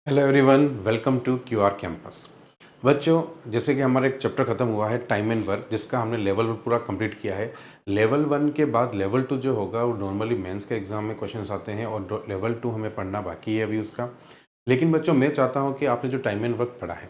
Hello everyone, welcome to QR campus. बच्चों, जैसे कि हमारा एक चैप्टर खत्म हुआ है टाइम एंड वर्क, जिसका हमने लेवल 1 पूरा कंप्लीट किया है। लेवल 1 के बाद लेवल 2 जो होगा वो नॉर्मली मेंस के एग्जाम में क्वेश्चंस आते हैं और लेवल 2 हमें पढ़ना बाकी है अभी उसका। लेकिन बच्चों, मैं चाहता हूँ कि आपने जो टाइम एंड वर्क पढ़ा है,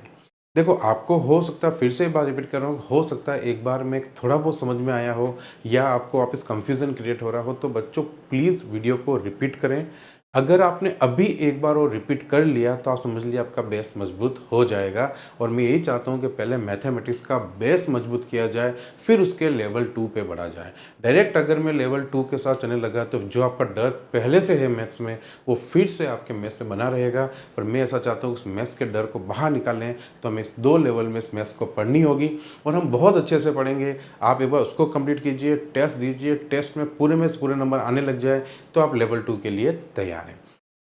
देखो आपको हो सकता है, फिर से एक बार रिपीट कर रहा हूँ, हो सकता है एक बार में थोड़ा बहुत समझ में आया हो या आपको वापस कंफ्यूजन क्रिएट हो रहा हो, तो बच्चों प्लीज़ वीडियो को रिपीट करें। अगर आपने अभी एक बार वो रिपीट कर लिया तो आप समझ लीजिए आपका बेस मजबूत हो जाएगा। और मैं यही चाहता हूँ कि पहले मैथमेटिक्स का बेस मजबूत किया जाए, फिर उसके लेवल 2 पे बढ़ा जाए। डायरेक्ट अगर मैं लेवल 2 के साथ चलने लगा तो जो आपका डर पहले से है मैथ्स में, वो फिर से आपके मैथ्स में बना रहेगा। पर मैं ऐसा चाहता हूँ उस मैथ्स के डर को बाहर निकालें, तो हमें इस 2 लेवल में इस मैथ्स को पढ़नी होगी और हम बहुत अच्छे से पढ़ेंगे। आप एक बार उसको कंप्लीट कीजिए, टेस्ट दीजिए, टेस्ट में पूरे नंबर आने लग जाए तो आप लेवल 2 के लिए तैयार हैं।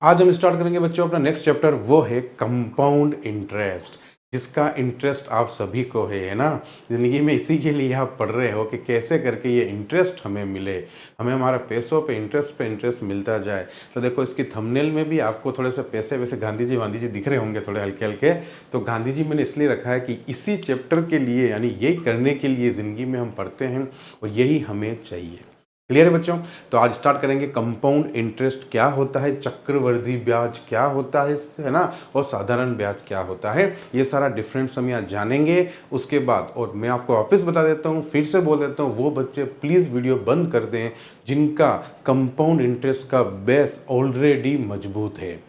आज हम स्टार्ट करेंगे बच्चों अपना नेक्स्ट चैप्टर, वो है कंपाउंड इंटरेस्ट, जिसका इंटरेस्ट आप सभी को है ना। ज़िंदगी में इसी के लिए आप पढ़ रहे हो कि कैसे करके ये इंटरेस्ट हमें मिले, हमें हमारा पैसों पे इंटरेस्ट मिलता जाए। तो देखो इसकी थंबनेल में भी आपको थोड़े से पैसे वैसे गांधी जी दिख रहे होंगे थोड़े हल्के हल्के। तो गांधी जी मैंने इसलिए रखा है कि इसी चैप्टर के लिए, यानी यही करने के लिए ज़िंदगी में हम पढ़ते हैं और यही हमें चाहिए। क्लियर है बच्चों? तो आज स्टार्ट करेंगे कंपाउंड इंटरेस्ट क्या होता है, चक्रवृद्धि ब्याज क्या होता है ना, और साधारण ब्याज क्या होता है। ये सारा डिफरेंस हम यहाँ जानेंगे उसके बाद। और मैं आपको वापस बता देता हूँ, फिर से बोल देता हूँ, वो बच्चे प्लीज़ वीडियो बंद कर दें जिनका कंपाउंड इंटरेस्ट का बेस ऑलरेडी मजबूत है।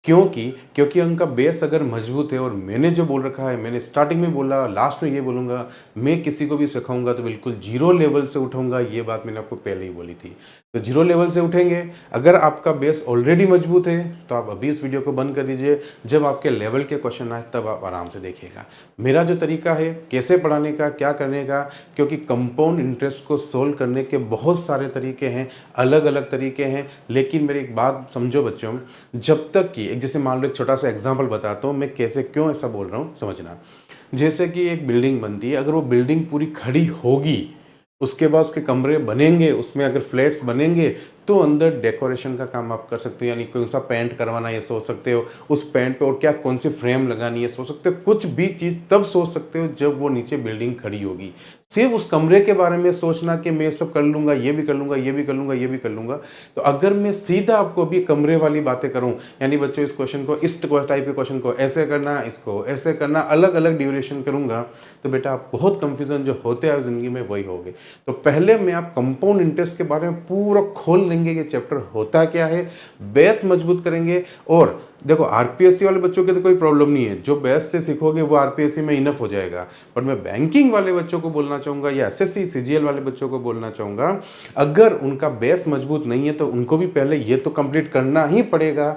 क्योंकि उनका बेस अगर मजबूत है, और मैंने जो बोल रखा है, मैंने स्टार्टिंग में बोला, लास्ट में ये बोलूँगा, मैं किसी को भी सिखाऊंगा तो बिल्कुल जीरो लेवल से उठाऊंगा, ये बात मैंने आपको पहले ही बोली थी। तो जीरो लेवल से उठेंगे। अगर आपका बेस ऑलरेडी मजबूत है तो आप अभी इस वीडियो को बंद कर दीजिए, जब आपके लेवल के क्वेश्चन आए तब आप आराम से देखिएगा मेरा जो तरीका है कैसे पढ़ाने का, क्या करने का। क्योंकि कंपाउंड इंटरेस्ट को सोल्व करने के बहुत सारे तरीके हैं, अलग अलग तरीके हैं। लेकिन मेरी एक बात समझो बच्चों, जब तक कि एक, जैसे मान लो एक छोटा सा एग्जांपल बताता हूँ मैं कैसे, क्यों ऐसा बोल रहा हूँ समझना। जैसे कि एक बिल्डिंग बनती है, अगर वो बिल्डिंग पूरी खड़ी होगी, उसके बाद उसके कमरे बनेंगे, उसमें अगर फ्लैट्स बनेंगे, तो अंदर डेकोरेशन का काम आप कर सकते हो, यानी कौन सा पेंट करवाना है ये सोच सकते हो, उस पेंट पे और क्या कौन सी फ्रेम लगानी है सोच सकते हो। कुछ भी चीज़ तब सोच सकते हो जब वो नीचे बिल्डिंग खड़ी होगी। सिर्फ उस कमरे के बारे में सोचना कि मैं सब कर लूँगा, ये भी कर लूँगा, ये भी कर लूँगा, ये भी कर लूँगा। तो अगर मैं सीधा आपको अभी कमरे वाली बातें करूँ, यानी बच्चों इस क्वेश्चन को, इस टाइप के क्वेश्चन को ऐसे करना, इसको ऐसे करना, अलग अलग ड्यूरेशन करूँगा, तो बेटा आप बहुत कंफ्यूजन जो होते हैं ज़िंदगी में वही होगे। तो पहले मैं आप कंपाउंड इंटरेस्ट के बारे में पूरा खोल लेंगे कि चैप्टर होता क्या है, बेस मजबूत करेंगे। और देखो आरपीएससी वाले बच्चों के तो कोई प्रॉब्लम नहीं है, जो बेस से सीखोगे वो आरपीएससी में इनफ हो जाएगा। पर मैं बैंकिंग वाले बच्चों को बोलना चाहूँगा या एसएससी सीजीएल वाले बच्चों को बोलना चाहूँगा, अगर उनका बेस मजबूत नहीं है तो उनको भी पहले ये तो कंप्लीट करना ही पड़ेगा,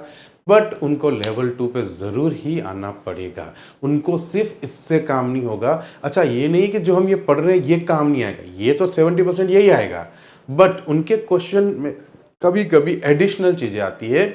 बट उनको लेवल 2 पे ज़रूर ही आना पड़ेगा। उनको सिर्फ इससे काम नहीं होगा। अच्छा, ये नहीं कि जो हम ये पढ़ रहे हैं ये काम नहीं आएगा, ये तो 70% यही आएगा, बट उनके क्वेश्चन में कभी कभी एडिशनल चीज़ें आती है,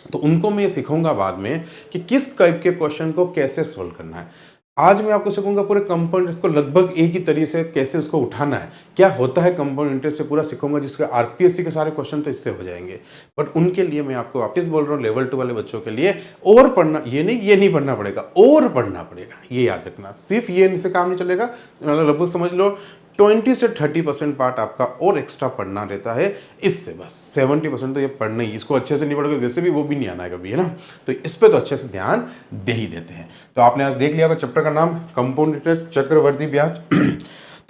तो उनको मैं ये सिखाऊंगा बाद में कि किस टाइप के क्वेश्चन को कैसे सोल्व करना है। आज मैं आपको सिखाऊंगा पूरे कंपाउंड इंटरेस्ट को लगभग एक ही तरीके से कैसे उसको उठाना है, क्या होता है कंपाउंड इंटरेस्ट से पूरा सिखाऊंगा, जिसका आरपीएससी के सारे क्वेश्चन तो इससे हो जाएंगे। बट उनके लिए मैं आपको वापस बोल रहा हूँ, लेवल 2 वाले बच्चों के लिए और पढ़ना, ये नहीं पढ़ना पड़ेगा, और पढ़ना पड़ेगा, ये याद रखना। सिर्फ ये इनसे काम नहीं चलेगा, लगभग समझ लो 20 से 30% पार्ट आपका और एक्स्ट्रा पढ़ना रहता है। इससे बस 70% तो ये पढ़ना ही, इसको अच्छे से नहीं पढ़ोगे वैसे भी वो भी नहीं आना है कभी, है ना। तो इस पे तो अच्छे से ध्यान दे ही देते हैं। तो आपने आज देख लिया होगा चैप्टर का नाम कंपाउंड इंटरेस्ट, चक्रवृद्धि ब्याज।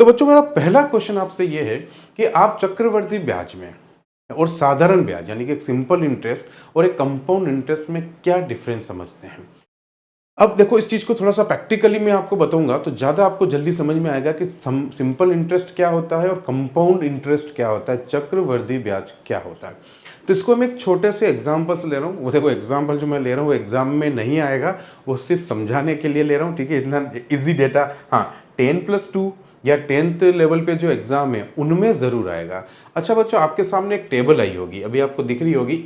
तो बच्चों मेरा पहला क्वेश्चन आपसे ये है कि आप चक्रवृद्धि ब्याज में और साधारण ब्याज, यानी कि एक सिंपल इंटरेस्ट और एक कंपाउंड इंटरेस्ट में क्या डिफरेंस समझते हैं। अब देखो इस चीज को थोड़ा सा प्रैक्टिकली मैं आपको बताऊंगा तो ज्यादा आपको जल्दी समझ में आएगा कि सिंपल इंटरेस्ट क्या होता है और कंपाउंड इंटरेस्ट क्या होता है, चक्रवृद्धि ब्याज क्या होता है। तो इसको मैं एक छोटे से एग्जाम्पल से ले रहा हूँ। वो देखो एग्जाम्पल जो मैं ले रहा हूँ वो एग्जाम में नहीं आएगा, वो सिर्फ समझाने के लिए ले रहा हूँ, ठीक है, इतना इजी डेटा। हाँ, 10+2 या 10th लेवल पे जो एग्जाम है उनमें जरूर आएगा। अच्छा बच्चों, आपके सामने एक टेबल आई होगी, अभी आपको दिख रही होगी।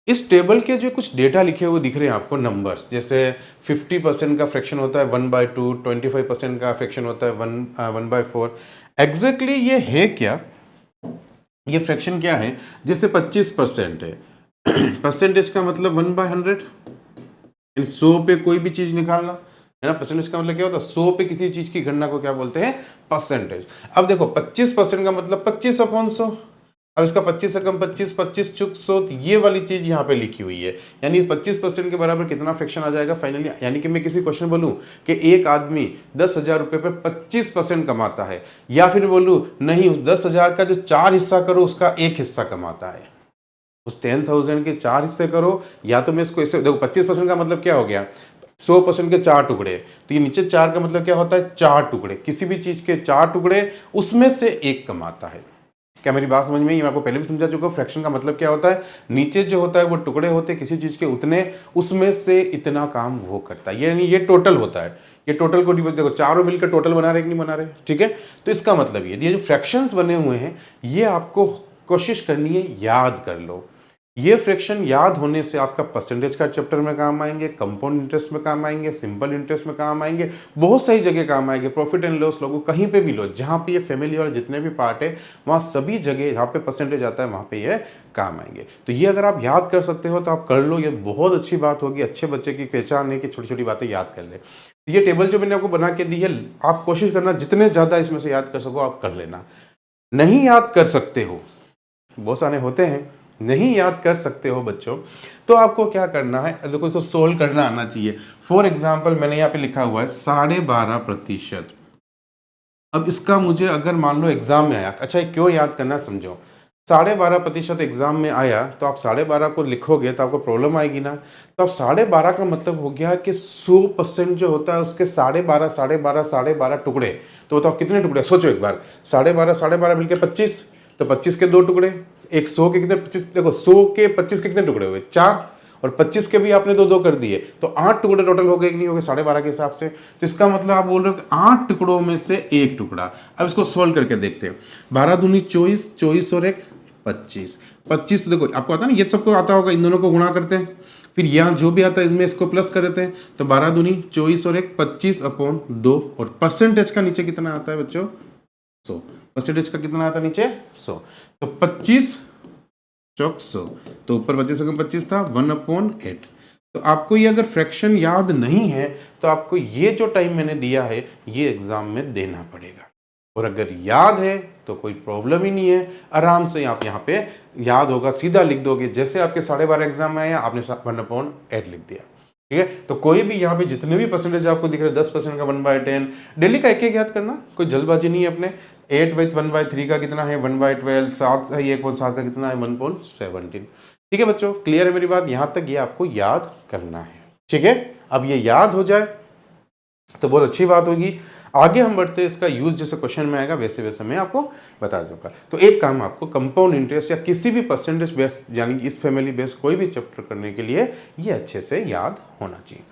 इस टेबल के जो कुछ डेटा लिखे हुए दिख रहे हैं आपको, नंबर्स, जैसे 50% का फ्रैक्शन होता है 1/2, 25% का फ्रैक्शन होता है 1/4। एग्जैक्टली ये है क्या, ये फ्रैक्शन क्या है। जैसे 25% है, परसेंटेज का मतलब 1/100, 100 पे कोई भी चीज निकालना है ना। परसेंटेज का मतलब क्या होता है, 100 पे किसी चीज की गणना को क्या बोलते हैं, परसेंटेज। अब देखो 25% का मतलब 25/100। अब इसका 25 से कम 25, 25 चुक 100, तो ये वाली चीज यहाँ पे लिखी हुई है। यानी 25% के बराबर कितना फ्रैक्शन आ जाएगा फाइनली। यानी कि मैं किसी क्वेश्चन बोलूं कि एक आदमी 10,000 रुपए पे 25% कमाता है, या फिर बोलूं नहीं उस 10,000 का जो 4 हिस्सा करो उसका 1 हिस्सा कमाता है। उस 10,000 के 4 हिस्से करो, या तो मैं इसको ऐसे देखो 25% का मतलब क्या हो गया, 100% के 4 टुकड़े, तो ये नीचे 4 का मतलब क्या होता है, 4 टुकड़े। किसी भी चीज के 4 टुकड़े, उसमें से एक कमाता है। क्या मेरी बात समझ में आई? मैं आपको पहले भी समझा चुका हूं, फ्रैक्शन का मतलब क्या होता है, नीचे जो होता है वो टुकड़े होते हैं किसी चीज के उतने, उसमें से इतना काम वो करता है, यानी ये टोटल होता है। ये टोटल को डिवाइड देखो, चारों मिलकर टोटल बना रहे कि नहीं बना रहे, ठीक है। तो इसका मतलब ये जो फ्रैक्शंस बने हुए हैं, ये आपको कोशिश करनी है याद कर लो। ये फ्रैक्शन याद होने से आपका परसेंटेज का चैप्टर में काम आएंगे, कंपाउंड इंटरेस्ट में काम आएंगे, सिंपल इंटरेस्ट में काम आएंगे, बहुत सारी जगह काम आएंगे। प्रॉफिट एंड लॉस लोगों कहीं पे भी लो, जहां पे ये फैमिली वाले जितने भी पार्ट है, वहां सभी जगह जहां पे परसेंटेज आता है वहां पे ये काम आएंगे। तो ये अगर आप याद कर सकते हो तो आप कर लो, ये बहुत अच्छी बात होगी। अच्छे बच्चे की पहचान है कि छोटी छोटी बातें याद कर ले। ये टेबल जो मैंने आपको बना के दी है, आप कोशिश करना जितने ज्यादा इसमें से याद कर सको आप कर लेना। नहीं याद कर सकते हो, बहुत सारे होते हैं नहीं याद कर सकते हो बच्चों, तो आपको क्या करना है, देखो इसको सोल्व करना आना चाहिए। फॉर एग्जाम्पल मैंने यहाँ पे लिखा हुआ है 12.5%। अब इसका मुझे अगर मान लो एग्जाम में आया, अच्छा क्यों याद करना समझो। 12.5% एग्जाम में आया तो आप 12.5 को लिखोगे तो आपको प्रॉब्लम आएगी ना। तो अब 12.5 का मतलब हो गया कि 100% जो होता है उसके 12.5 12.5 12.5 टुकड़े। तो बताओ कितने टुकड़े, सोचो एक बार, 12.5 मिलकर 25, तो 25 के 2 टुकड़े, एक 100 के कितने, 25 देखो 100 के 25 के कितने टुकड़े हुए, 4, और 25 के भी आपने 2 कर दिए, तो 8 टुकड़े टोटल हो गए कि नहीं हो गए 12.5 के हिसाब से। तो इसका मतलब आप बोल रहे हो कि 8 टुकड़ों में से एक टुकड़ा। अब इसको सोल्व करके देखते हैं। 12 दूनी 24, 24 और एक 25, 25 तो देखो आपको आता है ना, ये सबको आता होगा, इन दोनों को गुणा करते हैं, फिर यहाँ जो भी आता है इसमें इसको प्लस कर देते हैं। तो 12 दूनी 24 और एक 25/2, और परसेंटेज का नीचे कितना आता है बच्चों, 100। परसेंटेज का कितना आता है नीचे 100, तो 25 चौक 100, तो ऊपर 25 से कम 25 था, 1/8। तो आपको ये अगर फ्रैक्शन याद नहीं है तो आपको ये जो टाइम मैंने दिया है ये एग्जाम में देना पड़ेगा, और अगर याद है तो कोई प्रॉब्लम ही नहीं है, आराम से आप यहाँ पे याद होगा, सीधा लिख दोगे। जैसे आपके 12.5 एग्जाम में आया आपने 1/8 लिख दिया, ठीक है। तो कोई भी यहाँ पे जितने भी परसेंटेज आपको दिख रहे हैं, 10% का 1/10, डेली का एक एक याद करना, कोई जल्दबाजी नहीं है अपने। 8/1/3 का कितना है 1/12, 7 है 1.7 का कितना है 1.17। ठीक है बच्चों, क्लियर है मेरी बात, यहाँ तक ये आपको याद करना है, ठीक है। अब ये याद हो जाए तो बहुत अच्छी बात होगी। आगे हम बढ़ते हैं, इसका यूज जैसे क्वेश्चन में आएगा वैसे वैसे मैं आपको बता दूंगा। तो एक काम आपको कंपाउंड इंटरेस्ट या किसी भी परसेंटेज बेस्ड यानी इस फैमिली बेस्ड कोई भी चैप्टर करने के लिए ये अच्छे से याद होना चाहिए।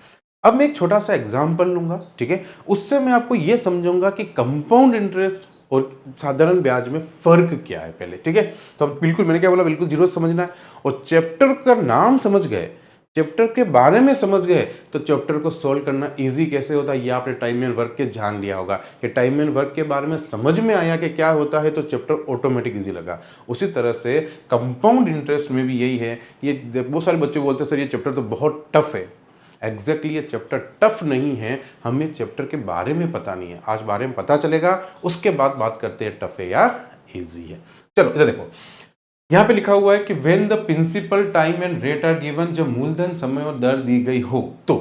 अब मैं एक छोटा सा एग्जाम्पल लूंगा, ठीक है, उससे मैं आपको ये समझूंगा कि कंपाउंड इंटरेस्ट और साधारण ब्याज में फर्क क्या है पहले, ठीक है। तो हम बिल्कुल, मैंने क्या बोला, बिल्कुल जीरो समझना है, और चैप्टर का नाम समझ गए, चैप्टर के बारे में समझ गए, तो चैप्टर को सॉल्व करना इजी कैसे होता है ये आपने टाइम एंड वर्क के जान लिया होगा कि टाइम एंड वर्क के बारे में समझ में आया कि क्या होता है, तो चैप्टर ऑटोमेटिक इजी लगा। उसी तरह से कंपाउंड इंटरेस्ट में भी यही है। ये बहुत सारे बच्चे बोलते हैं सर ये चैप्टर तो बहुत टफ है। एग्जैक्टली ये चैप्टर टफ नहीं है, हमें चैप्टर के बारे में पता नहीं है, आज बारे में पता चलेगा, उसके बाद बात करते हैं टफ है या इजी है। चलो इधर देखो, यहां पे लिखा हुआ है कि when the principal time and rate are given, जब मूलधन समय और दर दी गई हो तो,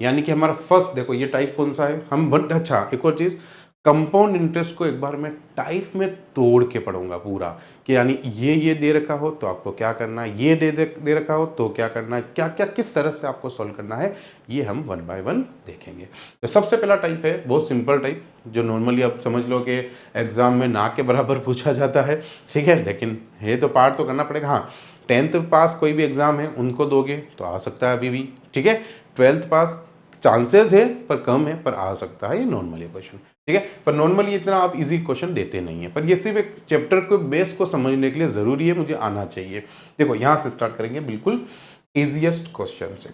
यानी कि हमारा फर्स्ट देखो ये टाइप कौन सा है, हम अच्छा एक और चीज, कंपाउंड इंटरेस्ट को एक बार मैं टाइप में तोड़ के पढ़ूंगा पूरा, कि यानी ये दे रखा हो तो आपको क्या करना है, ये दे रखा हो तो क्या करना है, क्या क्या किस तरह से आपको सॉल्व करना है, ये हम 1 बाय 1 देखेंगे। तो सबसे पहला टाइप है बहुत सिंपल टाइप, जो नॉर्मली आप समझ लो कि एग्जाम में ना के बराबर पूछा जाता है, ठीक है, लेकिन ये तो पार्ट तो करना पड़ेगा। हाँ, 10th पास कोई भी एग्जाम है उनको दोगे तो आ सकता है अभी भी, ठीक है। 12th पास चांसेस है पर कम है, पर आ सकता है, ये नॉर्मली क्वेश्चन, ठीक है। पर नॉर्मली इतना आप इजी क्वेश्चन देते नहीं है, पर ये सिर्फ एक चैप्टर को बेस को समझने के लिए जरूरी है, मुझे आना चाहिए। देखो यहां से स्टार्ट करेंगे बिल्कुल इजीएस्ट क्वेश्चन से।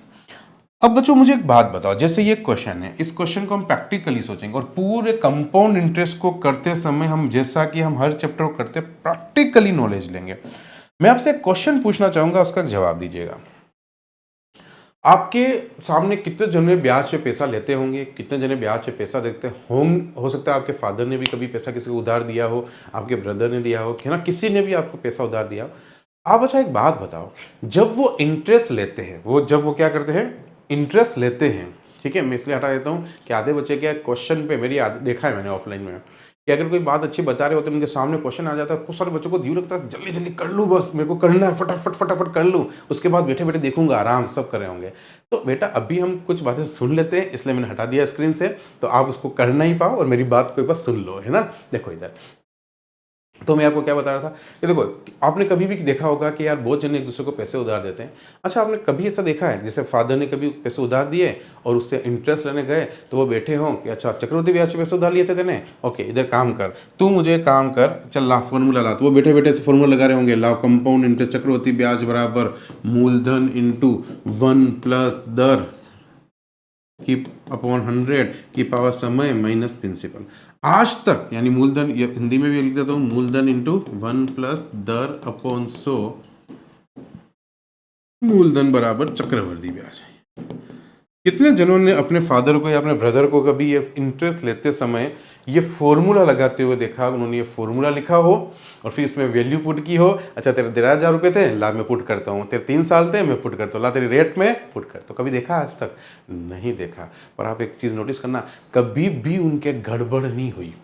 अब बच्चों मुझे एक बात बताओ, जैसे ये क्वेश्चन है, इस क्वेश्चन को हम प्रैक्टिकली सोचेंगे, और पूरे कंपाउंड इंटरेस्ट को करते समय हम जैसा कि हम हर चैप्टर को करते प्रैक्टिकली नॉलेज लेंगे। मैं आपसे एक क्वेश्चन पूछना चाहूंगा, उसका जवाब दीजिएगा। आपके सामने कितने जने ब्याज पे पैसा लेते होंगे, कितने जने ब्याज पे पैसा देते हो सकता है आपके फादर ने भी कभी पैसा किसी को उधार दिया हो, आपके ब्रदर ने दिया हो, है ना, किसी ने भी आपको पैसा उधार दिया हो। आप अच्छा एक बात बताओ, जब वो इंटरेस्ट लेते हैं, जब वो क्या करते हैं, इंटरेस्ट लेते हैं, ठीक है, मैं इसलिए हटा देता हूँ कि आधे बच्चे क्या क्वेश्चन पे मेरी देखा है मैंने ऑफलाइन में कि अगर कोई बात अच्छी बता रहे होते हैं, उनके सामने क्वेश्चन आ जाता है, बहुत सारे बच्चों को ड्यू लगता है जल्दी जल्दी कर लूँ, बस मेरे को करना है, फटाफट फटाफट कर लूँ, उसके बाद बैठे बैठे देखूंगा, आराम से सब कर रहे होंगे। तो बेटा अभी हम कुछ बातें सुन लेते हैं, इसलिए मैंने हटा दिया स्क्रीन से, तो आप उसको कर नहीं पाओ और मेरी बात को एक बार सुन लो, है ना। देखो इधर, तो मैं आपको क्या बता रहा था कि देखो, आपने कभी भी देखा होगा कि यार बहुत जन एक दूसरे को पैसे उधार देते हैं। अच्छा, आपने कभी ऐसा देखा है जैसे फादर ने कभी पैसे उधार दिए और उससे इंटरेस्ट लेने गए तो वो बैठे हों कि अच्छा चक्रवृद्धि ब्याज पे पैसे उधार लिए थे तेने, ओके इधर काम कर, तू मुझे काम कर, चल ला फॉर्मूला ला, तो वो बैठे बैठे से फॉर्मूला लगा रहे होंगे, ला कंपाउंड इंटरेस्ट चक्रवृद्धि ब्याज बराबर मूलधन इंटू 1 प्लस दर की अपॉन 100 की पावर समय माइनस प्रिंसिपल। आज तक यानी मूलधन, हिंदी में भी लिख देता हूं, मूलधन इंटू 1 प्लस दर अपॉन 100 मूलधन बराबर चक्रवृद्धि ब्याज। कितने जनों ने अपने फादर को या अपने ब्रदर को कभी ये इंटरेस्ट लेते समय ये फॉर्मूला लगाते हुए देखा, उन्होंने ये फॉर्मूला लिखा हो और फिर इसमें वैल्यू पुट की हो, अच्छा तेरे 13,000 रुपये थे, ला मैं पुट करता हूँ, तेरे 3 साल थे मैं पुट करता हूँ, ला तेरी रेट में पुट करता हूँ। कभी देखा आज तक? नहीं देखा। पर आप एक चीज़ नोटिस करना, कभी भी उनके गड़बड़ नहीं हुई,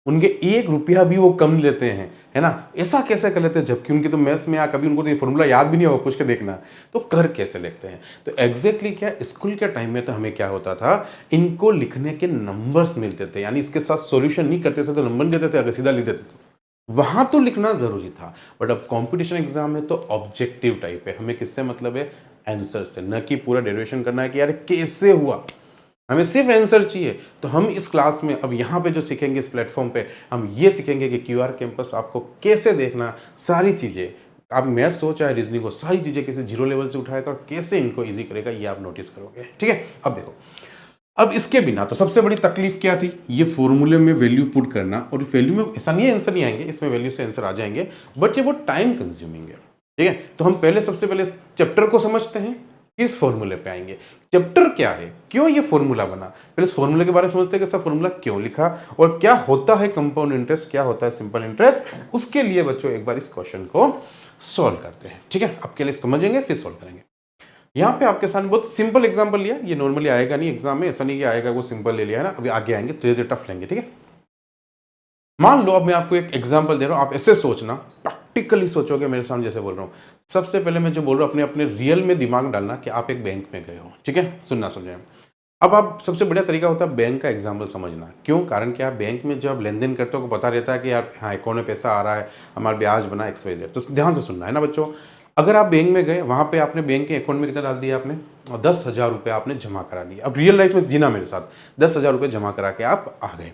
उनके 1 रुपया भी वो कम लेते हैं, है ना। ऐसा कैसे कर लेते हैं जबकि उनकी तो मैथ्स में कभी उनको तो ये फॉर्मूला याद भी नहीं होगा, पूछ के देखना, तो कर कैसे लेते हैं। तो एग्जैक्टली क्या, स्कूल के टाइम में तो हमें क्या होता था, इनको लिखने के नंबर्स मिलते थे, यानी इसके साथ सॉल्यूशन नहीं करते थे तो नंबर देते थे, अगर सीधा लिख देते थे वहां तो लिखना जरूरी था। बट अब कंपटीशन एग्जाम में तो ऑब्जेक्टिव टाइप है, हमें किससे मतलब है, आंसर से, न कि पूरा डेरिवेशन करना है कि यार कैसे हुआ, हमें सिर्फ आंसर चाहिए। तो हम इस क्लास में अब यहाँ पे जो सीखेंगे, इस प्लेटफॉर्म पे हम ये सीखेंगे कि क्यूआर कैंपस आपको कैसे देखना, सारी चीज़ें, आप मैथ्स हो चाहे रीजनिंग हो, सारी चीज़ें कैसे जीरो लेवल से उठाएगा और कैसे इनको इजी करेगा, ये आप नोटिस करोगे, ठीक है। अब देखो, अब इसके बिना तो सबसे बड़ी तकलीफ क्या थी, ये फॉर्मूले में वैल्यू पुट करना, और वैल्यू में ऐसा नहीं है आंसर नहीं आएंगे, इसमें वैल्यू से आंसर आ जाएंगे, बट ये बहुत टाइम कंज्यूमिंग है, ठीक है। तो हम पहले सबसे पहले चैप्टर को समझते हैं, इस फॉर्मूले पे आएंगे। चैप्टर क्या है, क्यों ये फॉर्मूला बना, पहले इस फॉर्मूले के बारे में समझते हैं कि सब फॉर्मूला क्यों लिखा और क्या होता है कंपाउंड इंटरेस्ट, क्या होता है सिंपल इंटरेस्ट। उसके लिए बच्चों एक बार इस क्वेश्चन को सॉल्व करते हैं, ठीक है। आपके लिए समझेंगे फिर सॉल्व करेंगे। यहाँ पे आपके सामने बहुत सिंपल एग्जांपल लिया, ये नॉर्मली आएगा नहीं एग्जाम में, ऐसा नहीं कि आएगा वो सिंपल ले लिया है ना, अभी आगे आएंगे धीरे धीरे टफ लेंगे, ठीक है। मान लो अब मैं आपको एक एग्जांपल दे रहा हूं, आप ऐसे सोचना, प्रैक्टिकली सोचोगे मेरे सामने जैसे बोल रहा हूं। सबसे पहले मैं जो बोल रहा हूं अपने अपने रियल में दिमाग डालना कि आप एक बैंक में गए हो, ठीक है, सुनना समझे। अब आप सबसे बढ़िया तरीका होता है बैंक का एग्जाम्पल समझना, क्यों, कारण क्या, बैंक में जब लेन देन करते हो पता रहता है कि यार हाँ अकाउंट में पैसा आ रहा है, हमारा ब्याज बना XYZ, तो ध्यान से सुनना है ना बच्चों। अगर आप बैंक में गए, वहां पे आपने बैंक के अकाउंट में कितना डाल दिया आपने, और 10,000 रुपये आपने जमा करा दिया। अब रियल लाइफ में जीना मेरे साथ, 10,000 रुपये जमा करा के आप आ गए।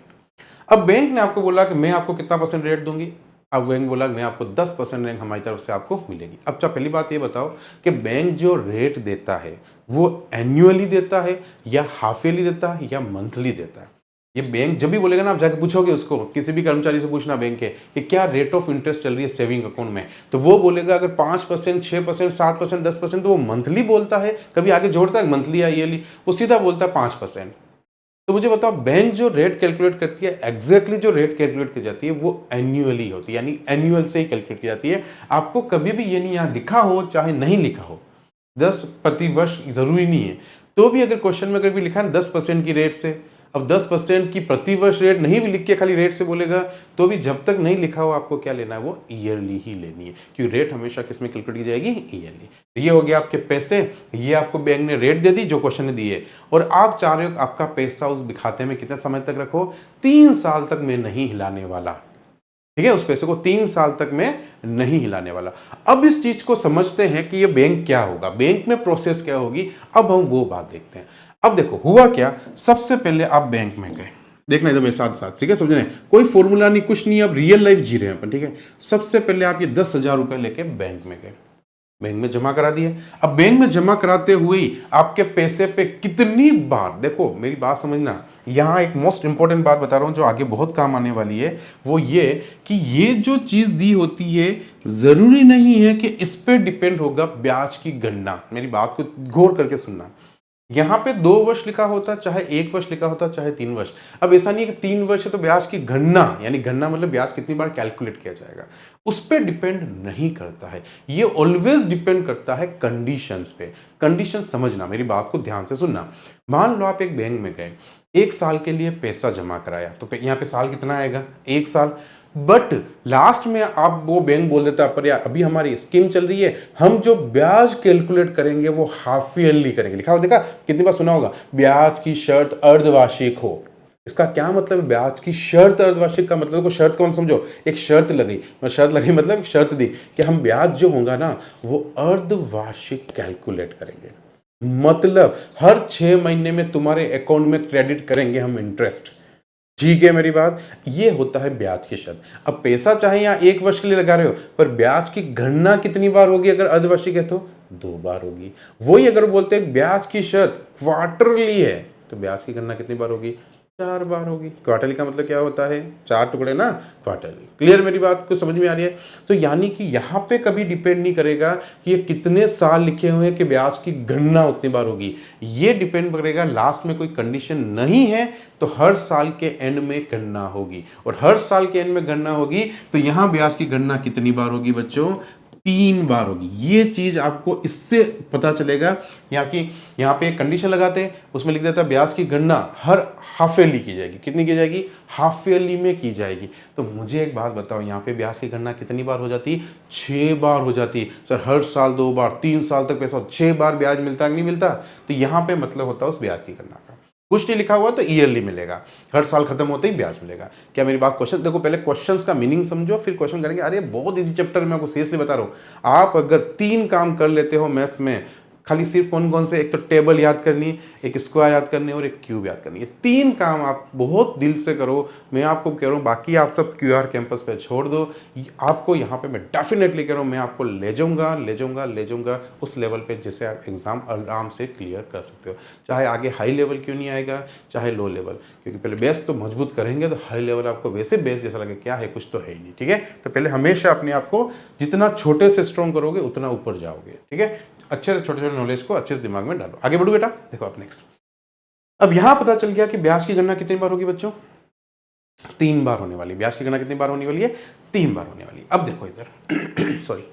अब बैंक ने आपको बोला कि मैं आपको कितना % रेट दूंगी, अब बैंक बोला मैं आपको 10% रेट हमारी तरफ से आपको मिलेगी। अब क्या, पहली बात ये बताओ कि बैंक जो रेट देता है वो एनुअली देता है या हाफ ईयरली देता है या मंथली देता है। ये बैंक जब भी बोलेगा ना, आप जाके पूछोगे उसको, किसी भी कर्मचारी से पूछना बैंक के कि क्या रेट ऑफ इंटरेस्ट चल रही है सेविंग अकाउंट में, तो वो बोलेगा अगर 5%, 6%, 7%, 10%, तो वो मंथली बोलता है, कभी आगे जोड़ता है मंथली या ईयरली, वो सीधा बोलता है 5%। तो मुझे बताओ, बैंक जो रेट कैलकुलेट करती है, एग्जैक्टली जो रेट कैलकुलेट की जाती है वो एन्युअली होती है, यानी एनुअल से ही कैलकुलेट की जाती है। आपको कभी भी ये नहीं यहाँ लिखा हो चाहे नहीं लिखा हो, 10 प्रतिवर्ष जरूरी नहीं है, तो भी अगर क्वेश्चन में अगर भी लिखा है 10% की रेट से, अब 10% की प्रतिवर्ष रेट नहीं भी लिख के खाली रेट से बोलेगा, तो भी जब तक नहीं लिखा हो आपको क्या लेना है, वो ईयरली ही लेनी है, क्योंकि रेट हमेशा किस में कैलकुलेट की जाएगी, ईयरली। तो ये हो गया आपके पैसे, ये आपको बैंक ने रेट दे दी जो क्वेश्चन ने दिए, और आप चाह रहे हो आपका पैसा उस खाते में कितने समय तक रखो, 3 साल तक मैं नहीं हिलाने वाला, ठीक है, उस पैसे को 3 साल तक मैं नहीं हिलाने वाला। अब इस चीज को समझते हैं कि ये बैंक क्या होगा, बैंक में प्रोसेस क्या होगी, अब हम वो बात देखते हैं। अब देखो हुआ क्या, सबसे पहले आप बैंक में गए, देखना इधर मेरे साथ साथ, ठीक है, समझ रहे हैं, कोई फॉर्मूला नहीं कुछ नहीं, अब रियल लाइफ जी रहे हैं अपन, ठीक है। सबसे पहले आप ये 10,000 रुपए लेके बैंक में गए, बैंक में जमा करा दिए। अब बैंक में जमा कराते हुए ही आपके पैसे पे कितनी बार, देखो मेरी बात समझना, यहाँ एक मोस्ट इंपॉर्टेंट बात बता रहा हूँ जो आगे बहुत काम आने वाली है, वो ये कि ये जो चीज दी होती है जरूरी नहीं है कि इस पे डिपेंड होगा ब्याज की गणना। मेरी बात को गौर करके सुनना, यहाँ पे 2 वर्ष लिखा होता, चाहे 1 वर्ष लिखा होता, चाहे 3 वर्ष। अब ऐसा नहीं है कि 3 वर्ष है तो ब्याज की गणना, यानी गणना मतलब ब्याज कितनी बार कैलकुलेट किया जाएगा, उस पर डिपेंड नहीं करता है। ये ऑलवेज डिपेंड करता है कंडीशंस पे। कंडीशन समझना, मेरी बात को ध्यान से सुनना। मान लो आप एक बैंक में गए, 1 साल के लिए पैसा जमा कराया, तो यहाँ पे साल कितना आएगा, 1 साल। बट लास्ट में आप वो बैंक बोल देता पर यार अभी हमारी स्कीम चल रही है, हम जो ब्याज कैलकुलेट करेंगे वो हाफ ईयरली करेंगे। लिखा हो, देखा कितनी बार सुना होगा, ब्याज की शर्त अर्धवार्षिक हो। इसका क्या मतलब है, ब्याज की शर्त अर्धवार्षिक का मतलब, को शर्त कौन समझो, एक शर्त लगी, मतलब एक शर्त दी कि हम ब्याज जो होगा ना वो अर्धवार्षिक कैलकुलेट करेंगे, मतलब हर 6 महीने में तुम्हारे अकाउंट में क्रेडिट करेंगे हम इंटरेस्ट। ठीक है मेरी बात, ये होता है ब्याज की शर्त। अब पैसा चाहे यहाँ 1 वर्ष के लिए लगा रहे हो, पर ब्याज की गणना कितनी बार होगी, अगर अर्धवार्षिक है तो 2 बार होगी। वही अगर बोलते हैं ब्याज की शर्त क्वार्टरली है तो ब्याज की गणना कितनी बार होगी, 4 बार होगी। क्वार्टरली का मतलब क्या होता है, 4 टुकड़े ना, क्वार्टरली। क्लियर, मेरी बात को समझ में आ रही है। तो यानी कि यहाँ पे कभी डिपेंड नहीं करेगा कि ये कितने साल लिखे हुए हैं कि ब्याज की गणना उतनी बार होगी, ये डिपेंड करेगा लास्ट में कोई कंडीशन नहीं है तो हर साल के एंड में गणना होगी, और हर साल के एंड में गणना होगी तो यहाँ ब्याज की गणना कितनी बार होगी बच्चों, 3 बार होगी। ये चीज आपको इससे पता चलेगा। यहाँ पे एक कंडीशन लगाते हैं, उसमें लिख देता है ब्याज की गणना हर हाफ ईयरली की जाएगी। कितनी की जाएगी, हाफ ईयरली में की जाएगी। तो मुझे एक बात बताओ, यहाँ पे ब्याज की गणना कितनी बार हो जाती, 6 बार हो जाती। सर हर साल 2 बार, 3 साल तक पैसा 6 बार ब्याज मिलता है, नहीं मिलता। तो यहाँ पे मतलब होता है उस ब्याज की गणना का। कुछ नहीं लिखा हुआ तो ईयरली मिलेगा, हर साल खत्म होते ही ब्याज मिलेगा। क्या मेरी बात, क्वेश्चन देखो, पहले क्वेश्चंस का मीनिंग समझो फिर क्वेश्चन करेंगे। अरे बहुत इजी चैप्टर में आपको सीरियसली बता रहा हूं। आप अगर 3 काम कर लेते हो मैथ्स में, खाली सिर्फ कौन कौन से, एक तो टेबल याद करनी, एक स्क्वायर याद करनी और एक क्यूब याद करनी, ये 3 काम आप बहुत दिल से करो। मैं आपको कह रहा हूँ बाकी आप सब क्यूआर कैंपस पे छोड़ दो, आपको यहाँ पे मैं डेफिनेटली कह रहा हूँ, मैं आपको ले जाऊंगा उस लेवल पे जैसे आप एग्जाम आराम से क्लियर कर सकते हो। चाहे आगे हाई लेवल क्यों नहीं आएगा, चाहे लो लेवल, क्योंकि पहले बेस तो मजबूत करेंगे तो हाई लेवल आपको वैसे बेस जैसा लगे क्या है, कुछ तो है ही नहीं। ठीक है, तो पहले हमेशा अपने आप को जितना छोटे से स्ट्रॉन्ग करोगे उतना ऊपर जाओगे। ठीक है, अच्छे से छोटे छोटे नॉलेज को अच्छे से दिमाग में डालो। आगे बढ़ो बेटा, देखो आप नेक्स्ट। अब यहां पता चल गया कि ब्याज की गणना कितनी बार होगी बच्चों, 3 बार होने वाली। ब्याज की गणना कितनी बार होने वाली है, 3 बार होने वाली। अब देखो इधर सॉरी,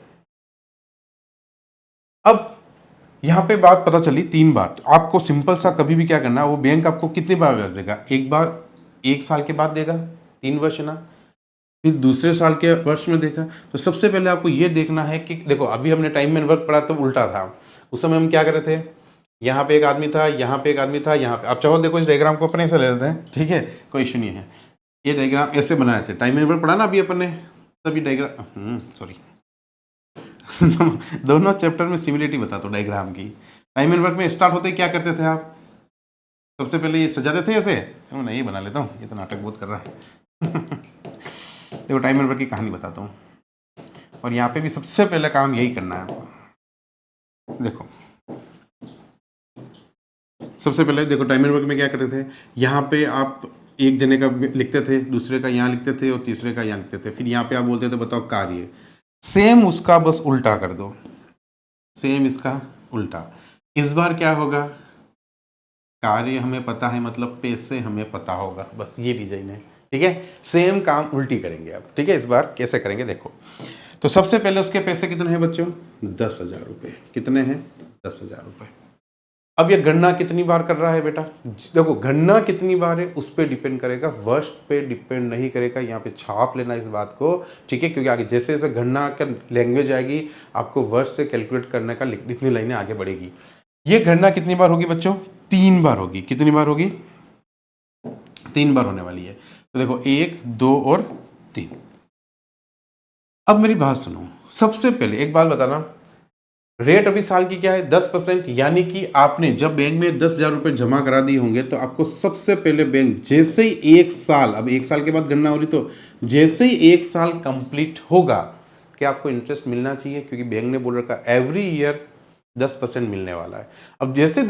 अब यहां पे बात पता चली 3 बार। तो आपको सिंपल सा कभी भी क्या करना है, वो बैंक आपको कितनी बार ब्याज देगा, एक बार 1 साल के बाद देगा, 3 वर्ष ना, फिर दूसरे साल के वर्ष में देखा। तो सबसे पहले आपको ये देखना है कि देखो अभी हमने टाइम एंड वर्क पढ़ा तो उल्टा था। उस समय हम क्या कर रहे थे, यहाँ पे एक आदमी था, यहाँ पे एक आदमी था, यहाँ पे। आप चाहो देखो इस डायग्राम को अपने से ले लेते हैं, ठीक है, कोई इशू नहीं है। ये डायग्राम ऐसे बनाए थे, टाइम एंड वर्क पढ़ा ना अभी अपन ने, तभी डायग्राम सॉरी दोनों चैप्टर में सिमिलरिटी बता दो डायग्राम की। टाइम एंड वर्क में स्टार्ट होते ही क्या करते थे आप, सबसे पहले ये सजाते थे ऐसे। मैं नहीं बना लेता हूँ, ये तो नाटक बहुत कर रहा है देखो टाइम एंड वर्क की कहानी बताता हूँ, और यहाँ पे भी सबसे पहले काम यही करना है आपको। देखो सबसे पहले देखो टाइम एंड वर्क में क्या करते थे, यहाँ पे आप एक जने का लिखते थे, दूसरे का यहाँ लिखते थे और तीसरे का यहाँ लिखते थे। फिर यहाँ पे आप बोलते थे बताओ कार्य, सेम उसका बस उल्टा कर दो, सेम इसका उल्टा। इस बार क्या होगा, कार्य हमें पता है मतलब पैसे हमें पता होगा, बस ये डिजाइन है। ठीक है, सेम काम उल्टी करेंगे अब। ठीक है, इस बार कैसे करेंगे देखो। तो सबसे पहले उसके पैसे कितने हैं बच्चों, 10,000 रुपये। कितने हैं, 10,000 रुपये। अब ये गणना कितनी बार कर रहा है बेटा, देखो गणना कितनी बार है उस पर डिपेंड करेगा, वर्ष पे डिपेंड नहीं करेगा। यहाँ पे छाप लेना इस बात को, ठीक है, क्योंकि आगे जैसे जैसे गणना का लैंग्वेज आएगी आपको वर्ष से कैलकुलेट करने का इतनी लाइनें आगे बढ़ेगी। ये गणना कितनी बार होगी बच्चों, 3 बार होगी। कितनी बार होगी, 3 बार होने वाली है। तो देखो 1, 2 और 3। अब मेरी बात सुनो, सबसे पहले एक बात बताना, रेट अभी साल की क्या है, 10%। यानी कि आपने जब बैंक में 10,000 रुपये जमा करा दिए होंगे तो आपको सबसे पहले बैंक जैसे ही 1 साल, अब 1 साल के बाद गणना हो रही, तो जैसे ही 1 साल कंप्लीट होगा कि आपको इंटरेस्ट मिलना चाहिए, क्योंकि बैंक ने बोल रखा एवरी ईयर 10% मिलने वाला है। अब जैसे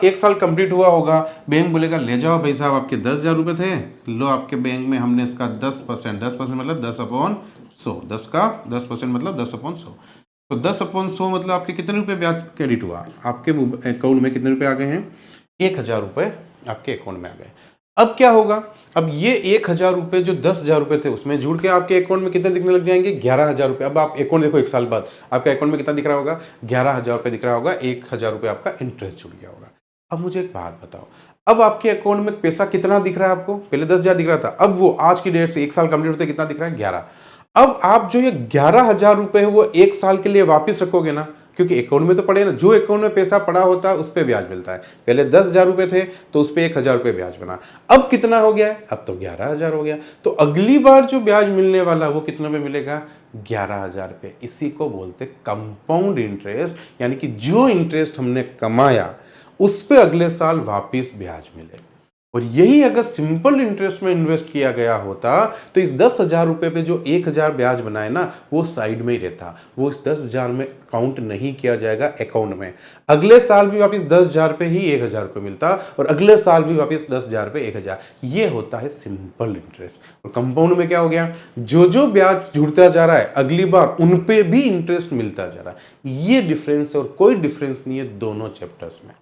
1 साल कंप्लीट हुआ होगा, बैंक बोलेगा ले जाओ भाई साहब, आपके 10,000 रुपये थे, लो आपके बैंक में हमने इसका 10%, 10% मतलब 10/100, 10 का 10% मतलब 10/100, तो 10/100 मतलब आपके कितने रुपए ब्याज क्रेडिट हुआ, आपके अकाउंट में कितने रुपए आ गए हैं, 1,000 रुपये आपके अकाउंट में आ गए। अब क्या होगा, अब ये 1,000 रुपये जो 10,000 रुपये थे उसमें जुड़ के आपके अकाउंट में कितने दिखने लग जाएंगे, 11,000 रुपये। अब आप अकाउंट देखो 1 साल बाद आपके अकाउंट में कितना दिख रहा होगा, 11,000 रुपये दिख रहा होगा, 1,000 रुपये आपका इंटरेस्ट जुड़ गया होगा। अब मुझे एक बात बताओ, अब आपके अकाउंट में पैसा कितना दिख रहा है आपको, पहले 10,000 दिख रहा था, अब वो आज की डेट से 1 साल कंप्लीट होते कितना दिख रहा है, 11। अब आप जो ये 11,000 रुपये है वो 1 साल के लिए वापिस रखोगे ना, क्योंकि अकाउंट में तो पड़े ना, जो अकाउंट में पैसा पड़ा होता है उस पर ब्याज मिलता है। पहले 10,000 रुपये थे तो उस पर 1,000 रुपये ब्याज बना, अब कितना हो गया है, अब तो 11,000 हो गया। तो अगली बार जो ब्याज मिलने वाला वो कितने में मिलेगा, 11,000 रुपये। इसी को बोलते कंपाउंड इंटरेस्ट, यानी कि जो इंटरेस्ट हमने कमाया उस पर अगले साल वापिस ब्याज मिले। और यही अगर सिंपल इंटरेस्ट में इन्वेस्ट किया गया होता तो इस 10,000 रुपये पे जो 1,000 ब्याज बनाए ना वो साइड में ही रहता, वो इस 10,000 में काउंट नहीं किया जाएगा अकाउंट में। अगले साल भी वापस 10,000 पे ही 1,000 रुपये मिलता और अगले साल भी वापस 10,000 पे 1,000। ये होता है सिंपल इंटरेस्ट। और कंपाउंड में क्या हो गया, जो जो ब्याज जुड़ता जा रहा है अगली बार उन पे भी इंटरेस्ट मिलता जा रहा है। ये डिफरेंस है और कोई डिफरेंस नहीं है दोनों चैप्टर्स में।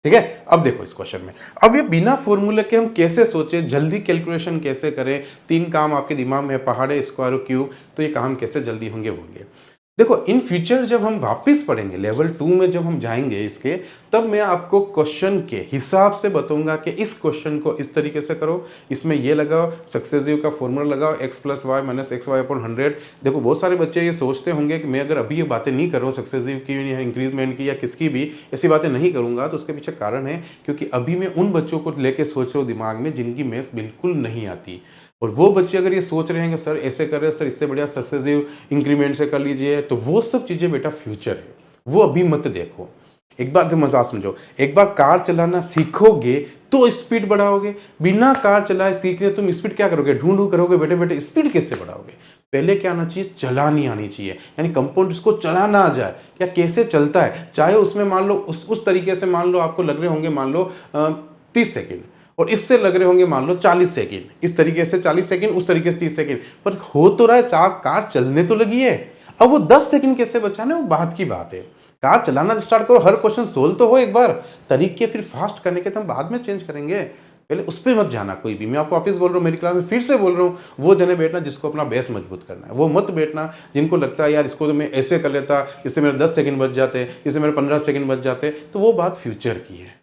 ठीक है, अब देखो इस क्वेश्चन में, अब ये बिना फॉर्मूले के हम कैसे सोचे, जल्दी कैलकुलेशन कैसे करें, 3 काम आपके दिमाग में है, पहाड़े, स्क्वायर, क्यूब, तो ये काम कैसे जल्दी होंगे। देखो इन फ्यूचर जब हम वापस पढ़ेंगे लेवल 2 में जब हम जाएंगे इसके, तब मैं आपको क्वेश्चन के हिसाब से बताऊंगा कि इस क्वेश्चन को इस तरीके से करो, इसमें ये लगाओ, सक्सेसिव का फॉर्मूला लगाओ, x + y - xy/100। देखो बहुत सारे बच्चे ये सोचते होंगे कि मैं अगर अभी ये बातें नहीं कर रहा हूँ सक्सेसिव की या इंक्रीजमेंट की या किसकी भी ऐसी बातें नहीं करूंगा, तो उसके पीछे कारण है क्योंकि अभी मैं उन बच्चों को लेके सोच रहा हूँ दिमाग में जिनकी मैथ्स बिल्कुल नहीं आती। और वो बच्चे अगर ये सोच रहे हैं कि सर ऐसे कर रहे हैं, सर इससे बढ़िया सक्सेसिव इंक्रीमेंट से कर लीजिए, तो वो सब चीज़ें बेटा फ्यूचर है, वो अभी मत देखो। एक बार जो मजाक समझो, एक बार कार चलाना सीखोगे तो स्पीड बढ़ाओगे, बिना कार चलाए सीखने तुम स्पीड क्या करोगे, ढूंढ करोगे, बेटे बेटे स्पीड कैसे बढ़ाओगे। पहले क्या आना चाहिए, चलानी आनी चाहिए, यानी कंपाउंड इसको चलाना आ जाए, क्या कैसे चलता है, चाहे उसमें मान लो उस तरीके से मान लो आपको लग रहे होंगे मान लो 30 सेकेंड और इससे लग रहे होंगे मान लो 40 सेकंड, इस तरीके से 40 सेकंड, उस तरीके से 30 सेकंड, पर हो तो रहा है, कार चलने तो लगी है। अब वो 10 सेकंड कैसे बचाने, वो बात की बात है। कार चलाना स्टार्ट करो, हर क्वेश्चन सोल्व तो हो एक बार, तरीके फिर फास्ट करने के तो हम बाद में चेंज करेंगे, पहले उस पर मत जाना कोई भी। मैं आपको वापस बोल रहा हूँ, मेरी क्लास में फिर से बोल रहा हूँ, वो जने बैठना जिसको अपना बेस मजबूत करना है, वो मत बैठना जिनको लगता है यार इसको तो मैं ऐसे कर लेता, इससे मेरे 10 सेकंड बच जाते, इससे मेरे 15 सेकंड बच जाते, तो वो बात फ्यूचर की है।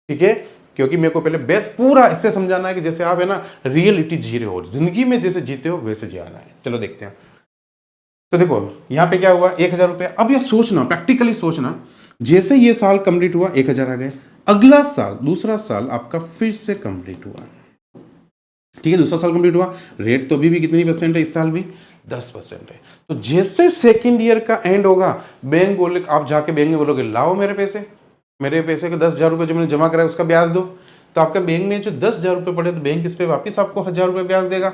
ठीक है, क्योंकि मेरे को पहले बेस पूरा इससे समझाना है कि जैसे आप है ना रियलिटी जी रहे हो, जिंदगी में जैसे जीते हो वैसे जियाना है। चलो देखते हैं। तो देखो यहाँ पे क्या हुआ, 1,000 रुपये। अब यार सोचना, प्रैक्टिकली सोचना, जैसे ये साल कंप्लीट हुआ 1,000 आ गए, अगला साल दूसरा साल आपका फिर से कंप्लीट हुआ, ठीक है, दूसरा साल कंप्लीट हुआ, रेट तो अभी भी कितनी परसेंट है, इस साल भी 10% है। तो जैसे सेकेंड ईयर का एंड होगा, बैंक बोले, आप जाके बैंक में बोलोगे लाओ मेरे पैसे के 10,000 रुपये जो मैंने जमा कराया उसका ब्याज दो, तो आपका बैंक में जो 10,000 रुपये पड़े तो बैंक इस पे वापस आपको 1,000 रुपये ब्याज देगा।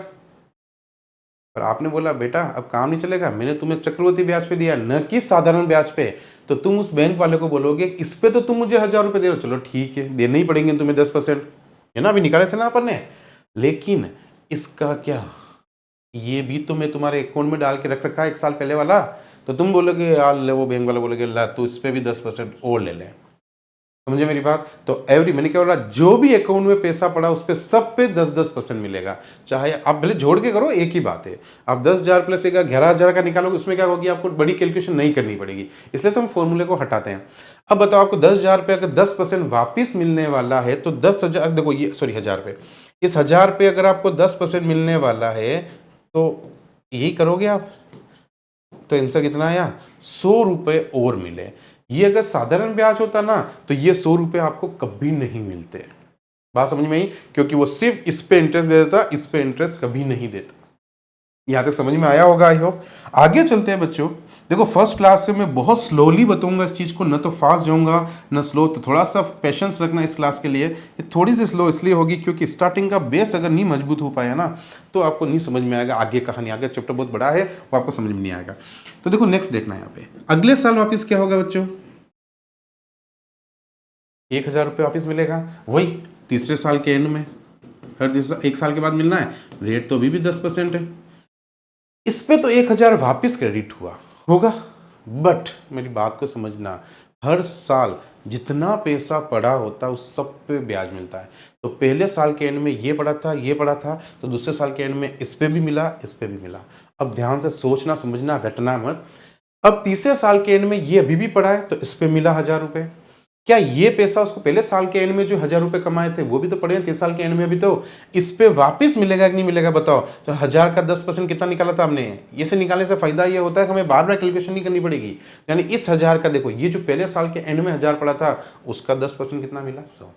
पर आपने बोला बेटा अब काम नहीं चलेगा, मैंने तुम्हें चक्रवृद्धि ब्याज पे दिया न कि साधारण ब्याज पे, तो तुम उस बैंक वाले को बोलोगे इस पे तो तुम मुझे 1,000 रुपये दे रहे हो, चलो ठीक है देने ही पड़ेंगे तुम्हें 10%, है ना, अभी निकाले थे ना अपन ने। लेकिन इसका क्या, ये भी तो मैं तुम्हारे अकाउंट में डाल के रख रखा है 1 साल पहले वाला, तो तुम बोलोगे यार ले, वो बैंक वाला बोलोगे ला तू इस पे भी 10% और ले ले। समझे मेरी बात। तो मैंने क्या बोला, जो भी अकाउंट में पैसा पड़ा उस पे सब पे 10% मिलेगा, चाहे आप भले जोड़ के करो, एक ही बात है। आप 10,000 प्लस 11,000 का निकालोगे, उसमें क्या होगी, आपको बड़ी कैलकुलेशन नहीं करनी पड़ेगी, इसलिए तो हम फॉर्मूले को हटाते हैं। अब बताओ आपको 10,000 रुपये अगर 10% वापिस मिलने वाला है तो 10,000, देखो ये 1,000 रुपये, इस 1,000 रुपये अगर आपको 10% मिलने वाला है तो यही करोगे आप, तो आंसर कितना आया, 100 रुपये और मिले। ये अगर साधारण ब्याज होता ना तो ये 100 रुपये आपको कभी नहीं मिलते। बात समझ में आई, क्योंकि वो सिर्फ इस पे इंटरेस्ट दे देता, इस पे इंटरेस्ट कभी नहीं देता। यहां तक समझ में आया होगा आई होप। आगे चलते हैं बच्चों, देखो फर्स्ट क्लास से मैं बहुत स्लोली बताऊंगा इस चीज़ को, न तो फास्ट जाऊंगा न स्लो, तो थोड़ा सा पेशेंस रखना इस क्लास के लिए। ये थोड़ी सी स्लो इसलिए होगी क्योंकि स्टार्टिंग का बेस अगर नहीं मजबूत हो पाया ना तो आपको नहीं समझ में आएगा, आगे कहानी, आगे चैप्टर बहुत बड़ा है वो आपको समझ में नहीं आएगा। तो देखो नेक्स्ट देखना यहाँ पे, अगले साल वापिस क्या होगा बच्चों, 1,000 रुपये वापिस मिलेगा, वही तीसरे साल के एंड में, हर एक साल के बाद मिलना है। रेट तो अभी भी 10% है, इस पे तो 1,000 वापिस क्रेडिट हुआ होगा, बट मेरी बात को समझना, हर साल जितना पैसा पड़ा होता है उस सब पे ब्याज मिलता है। तो पहले साल के एंड में ये पड़ा था, ये पड़ा था, तो दूसरे साल के एंड में इस पे भी मिला, इस पे भी मिला। अब ध्यान से सोचना समझना, रटना मत। अब तीसरे साल के एंड में ये अभी भी पड़ा है तो इस पे मिला 1,000 रुपये। क्या ये पैसा उसको पहले साल के एंड में जो 1,000 रुपये कमाए थे वो भी तो पड़े हैं तीसरे साल के एंड में, भी तो इस पे वापस मिलेगा कि नहीं मिलेगा बताओ। तो 1,000 का 10% कितना निकाला था हमने, ये से निकालने से फायदा ये होता है कि हमें बार बार कैलकुलेशन नहीं करनी पड़ेगी। यानी इस 1,000 का देखो, ये जो पहले साल के एंड में 1,000 पड़ा था उसका 10% कितना मिला, 100।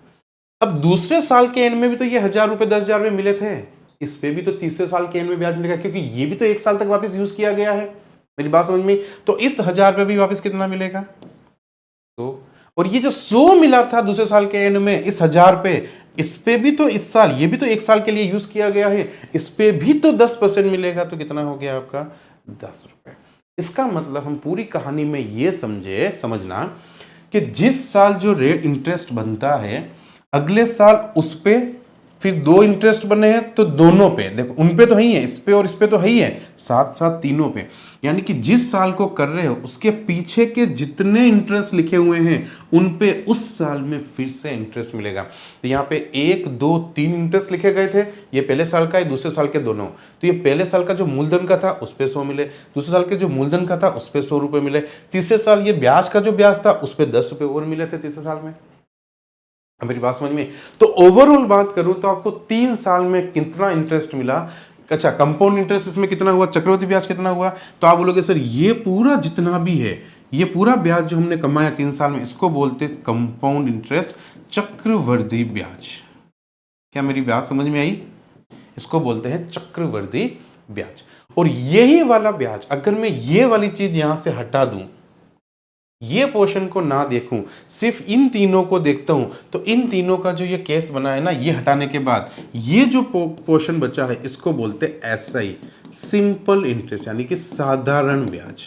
अब दूसरे साल के एंड में भी तो ये 1,000 रुपये 10,000 मिले थे, इस पे भी तो तीसरे साल के एंड में ब्याज मिलेगा क्योंकि ये भी तो एक साल तक वापस यूज किया गया है। मेरी बात समझ में? तो इस 1,000 पे भी वापस कितना मिलेगा, तो और ये जो 100 मिला था दूसरे साल के एंड में इस 1,000 पे, इस पे भी तो इस साल, ये भी तो एक साल के लिए यूज किया गया है, इस पे भी तो 10% मिलेगा, तो कितना हो गया आपका 10 रुपए। इसका मतलब हम पूरी कहानी में ये समझना कि जिस साल जो रेट इंटरेस्ट बनता है अगले साल उस पे फिर 2 इंटरेस्ट बने हैं तो दोनों पे देखो, उन पे तो ही है, इस पे और इस पे तो है ही है, साथ साथ तीनों पे। यानी कि जिस साल को कर रहे हो उसके पीछे के जितने इंटरेस्ट लिखे हुए हैं उन पे उस साल में फिर से इंटरेस्ट मिलेगा। तो यहाँ पे 1 2 3 इंटरेस्ट लिखे गए थे, ये पहले साल का है, दूसरे साल के दोनों। तो ये पहले साल का जो मूलधन का था उस पे 100 मिले, दूसरे साल के जो मूलधन का था उस पे 100 रुपए मिले, तीसरे साल ये ब्याज का जो ब्याज था उस पे 10 रुपए और मिले थे तीसरे साल में। मेरी बात समझ में? तो ओवरऑल बात करूं तो आपको 3 साल में कितना इंटरेस्ट मिला, अच्छा कंपाउंड इंटरेस्ट इसमें कितना हुआ, चक्रवृद्धि ब्याज कितना हुआ, तो आप बोलोगे सर ये पूरा जितना भी है, ये पूरा ब्याज जो हमने कमाया 3 साल में इसको बोलते कंपाउंड इंटरेस्ट, चक्रवृद्धि ब्याज। क्या मेरी बात समझ में आई? इसको बोलते हैं चक्रवृद्धि ब्याज। और यही वाला ब्याज अगर मैं ये वाली चीज यहां से हटा दूं, ये पोर्शन को ना देखूं, सिर्फ इन तीनों को देखता हूं, तो इन तीनों का जो ये केस बना है ना, ये हटाने के बाद ये जो पोर्शन बचा है इसको बोलते हैं एसआई, सिंपल इंटरेस्ट, यानी कि साधारण ब्याज।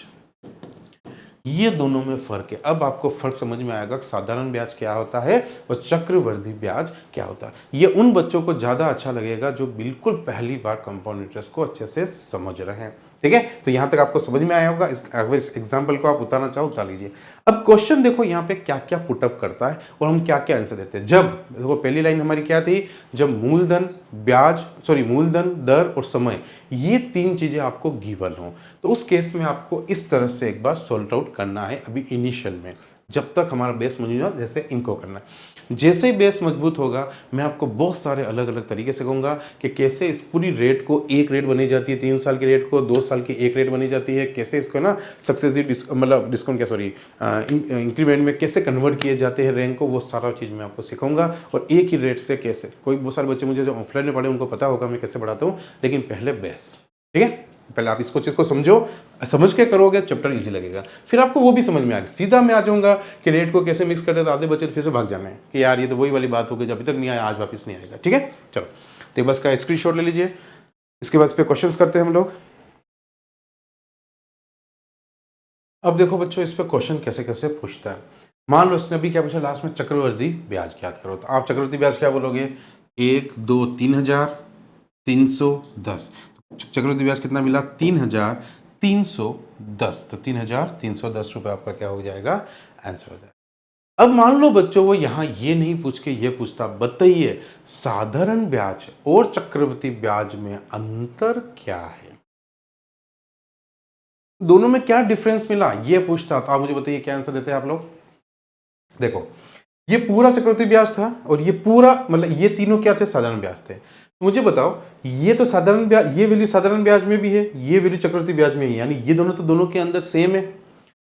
ये दोनों में फर्क है। अब आपको फर्क समझ में आएगा कि साधारण ब्याज क्या होता है और चक्रवृद्धि ब्याज क्या होता है। ये उन बच्चों को ज्यादा अच्छा लगेगा जो बिल्कुल पहली बार कंपाउंड इंटरेस्ट को अच्छे से समझ रहे हैं। ठीक है, तो यहां तक आपको समझ में आया होगा। अगर इस एग्जाम्पल को आप उतारना चाहो उतार लीजिए। अब क्वेश्चन देखो यहाँ पे क्या क्या पुटअप करता है और हम क्या क्या आंसर देते हैं। जब देखो पहली लाइन हमारी क्या थी, जब मूलधन मूलधन, दर और समय, ये 3 चीजें आपको गिवन हो तो उस केस में आपको इस तरह से एक बार सॉल्व आउट करना है अभी इनिशियल में, जब तक हमारा बेस मजबूत हो, जैसे इनको करना है। जैसे ही बेस मजबूत होगा मैं आपको बहुत सारे अलग अलग तरीके से कहूंगा कि कैसे इस पूरी रेट को एक रेट बनी जाती है, 3 साल की रेट को 2 साल की एक रेट बनी जाती है, कैसे इसको ना सक्सेसिव मतलब डिस्काउंट क्या सॉरी इंक्रीमेंट में कैसे कन्वर्ट किए जाते हैं रैंक को, वो सारा चीज़ मैं आपको सिखाऊंगा। और एक ही रेट से कैसे, कोई बहुत सारे बच्चे मुझे जो ऑफलाइन में पढ़े उनको पता होगा मैं कैसे पढ़ाता हूँ, लेकिन पहले बेस, ठीक है, पहले आप इसको चीज को समझो, समझ के करोगे चैप्टर इजी लगेगा, फिर आपको वो भी समझ में आएगा। सीधा मैं आ जाऊंगा कि रेट को कैसे मिक्स करते, तो आधे बच्चे फिर से भाग जाना है कि यार ये तो वही वाली बात हो गई, जब अभी तक नहीं आया आज वापस नहीं आएगा। ठीक है, चलो तो बस का स्क्रीनशॉट ले लीजिए, इसके बाद इस पे क्वेश्चंस करते हैं हम लोग। अब देखो बच्चों इस पे क्वेश्चन कैसे कैसे पूछता है। मान लो इसने अभी क्या पूछा लास्ट में, चक्रवृद्धि ब्याज याद करो, तो आप चक्रवृद्धि ब्याज क्या बोलोगे, 1 2 3,310। चक्रवृद्धि ब्याज कितना मिला, 3,310, तो 3,310 रुपए आपका क्या हो जाएगा, आंसर हो जाएगा। अब मान लो बच्चों वो यहां ये नहीं पूछ के ये पूछता, बताइए साधारण ब्याज और चक्रवृद्धि ब्याज में अंतर क्या है, दोनों में क्या डिफरेंस मिला, ये पूछता, तो आप मुझे बताइए क्या आंसर देते हैं आप लोग। देखो ये पूरा चक्रवृद्धि ब्याज था और ये पूरा मतलब ये तीनों क्या थे, साधारण ब्याज थे। मुझे बताओ ये तो साधारण ब्याज, ये वैल्यू साधारण ब्याज में भी है, ये वैल्यू चक्रवृद्धि ब्याज में है, यानी ये दोनों तो दोनों के अंदर सेम है।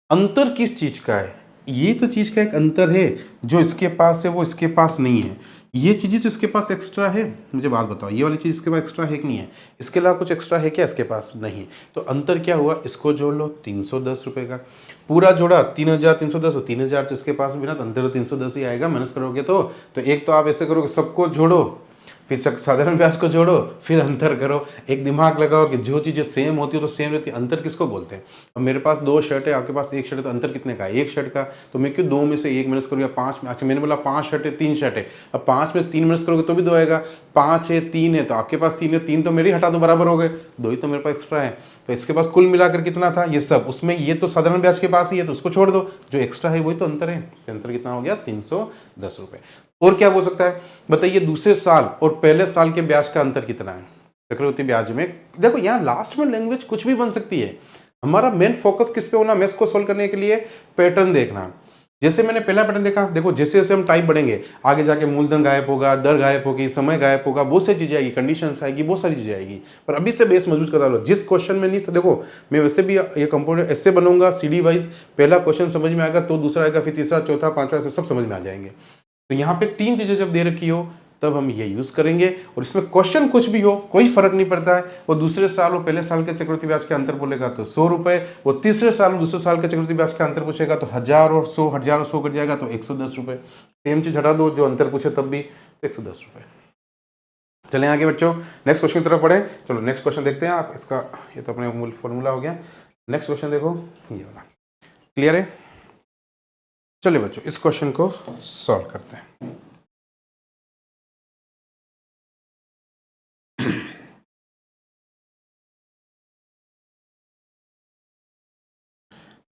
अंतर किस चीज का है, ये तो चीज का एक अंतर है, जो इसके पास है वो इसके पास नहीं है। ये चीज़ें तो इसके पास एक्स्ट्रा है, मुझे बात बताओ, ये वाली चीज़ इसके पास एक्स्ट्रा है कि नहीं है? इसके अलावा कुछ एक्स्ट्रा है क्या इसके पास? नहीं। तो अंतर क्या हुआ? इसको जोड़ लो 310 रुपये का, पूरा जोड़ा 3310, 3000 तो इसके पास भी ना, तो अंतर तो 310 ही आएगा माइनस करोगे तो एक तो आप ऐसे करोगे, सबको जोड़ो, फिर साधारण ब्याज को जोड़ो, फिर अंतर करो। एक दिमाग लगाओ कि जो चीज़ें सेम होती है तो सेम रहती है, अंतर किसको बोलते हैं? अब मेरे पास 2 शर्ट है, आपके पास 1 शर्ट है, तो अंतर कितने का है? 1 शर्ट का। तो मैं क्यों 2 में से 1 माइनस करूँ या 5 में? अच्छा मैंने बोला 5 शर्ट है, 3 शर्ट है, अब 5 में 3 माइनस करोगे तो भी 2 आएगा। 5 है, 3 है, तो आपके पास 3 है, 3 तो मेरी हटा दो, बराबर हो गए, 2 ही तो मेरे पास एक्स्ट्रा है। तो इसके पास कुल मिलाकर कितना था? ये सब, उसमें ये तो साधारण ब्याज के पास ही है, तो उसको छोड़ दो, जो एक्स्ट्रा है वही तो अंतर है। अंतर कितना हो गया? 310 रुपये। और क्या बोल सकता है बताइए? दूसरे साल और पहले साल के ब्याज का अंतर कितना है चक्रवृद्धि ब्याज में? देखो यहाँ लास्ट में लैंग्वेज कुछ भी बन सकती है, हमारा मेन फोकस किस पे होना? मैथ्स को सोल्व करने के लिए पैटर्न देखना। जैसे मैंने पहला पैटर्न देखा, देखो जैसे जैसे हम टाइप बढ़ेंगे आगे जाके मूलधन गायब होगा, दर गायब होगी, समय गायब होगा, बहुत सारी चीजें आएगी, कंडीशंस आएगी, बहुत सारी चीजें आएगी। पर अभी से बेस मजबूत करता लो। जिस क्वेश्चन में नहीं, देखो मैं वैसे भी ये कंपोनेंट ऐसे बनूंगा सीडी वाइज, पहला क्वेश्चन समझ में आएगा तो दूसरा आएगा, फिर तीसरा, चौथा, पांचवा, ऐसे सब समझ में आ जाएंगे। तो यहाँ पे 3 चीजें जब दे रखी हो तब हम ये यूज करेंगे, और इसमें क्वेश्चन कुछ भी हो कोई फर्क नहीं पड़ता है। वो दूसरे साल और पहले साल के चक्रवृद्धि ब्याज के अंतर बोलेगा तो 100 रुपए, वो तीसरे साल और दूसरे साल के चक्रवृद्धि ब्याज के अंतर पूछेगा तो 1000 और 100, 1000 और 100 कट जाएगा तो 110 रुपए। सेम चीज हटा दो, जो अंतर पूछे तब भी तो 110 रुपए। चलें आगे बच्चों, नेक्स्ट क्वेश्चन की तरफ पढ़ें। चलो नेक्स्ट क्वेश्चन देखते हैं आप इसका, ये तो अपने मूल फॉर्मूला हो गया। नेक्स्ट क्वेश्चन देखो, ये वाला क्लियर है? चलिए बच्चों इस क्वेश्चन को सॉल्व करते हैं।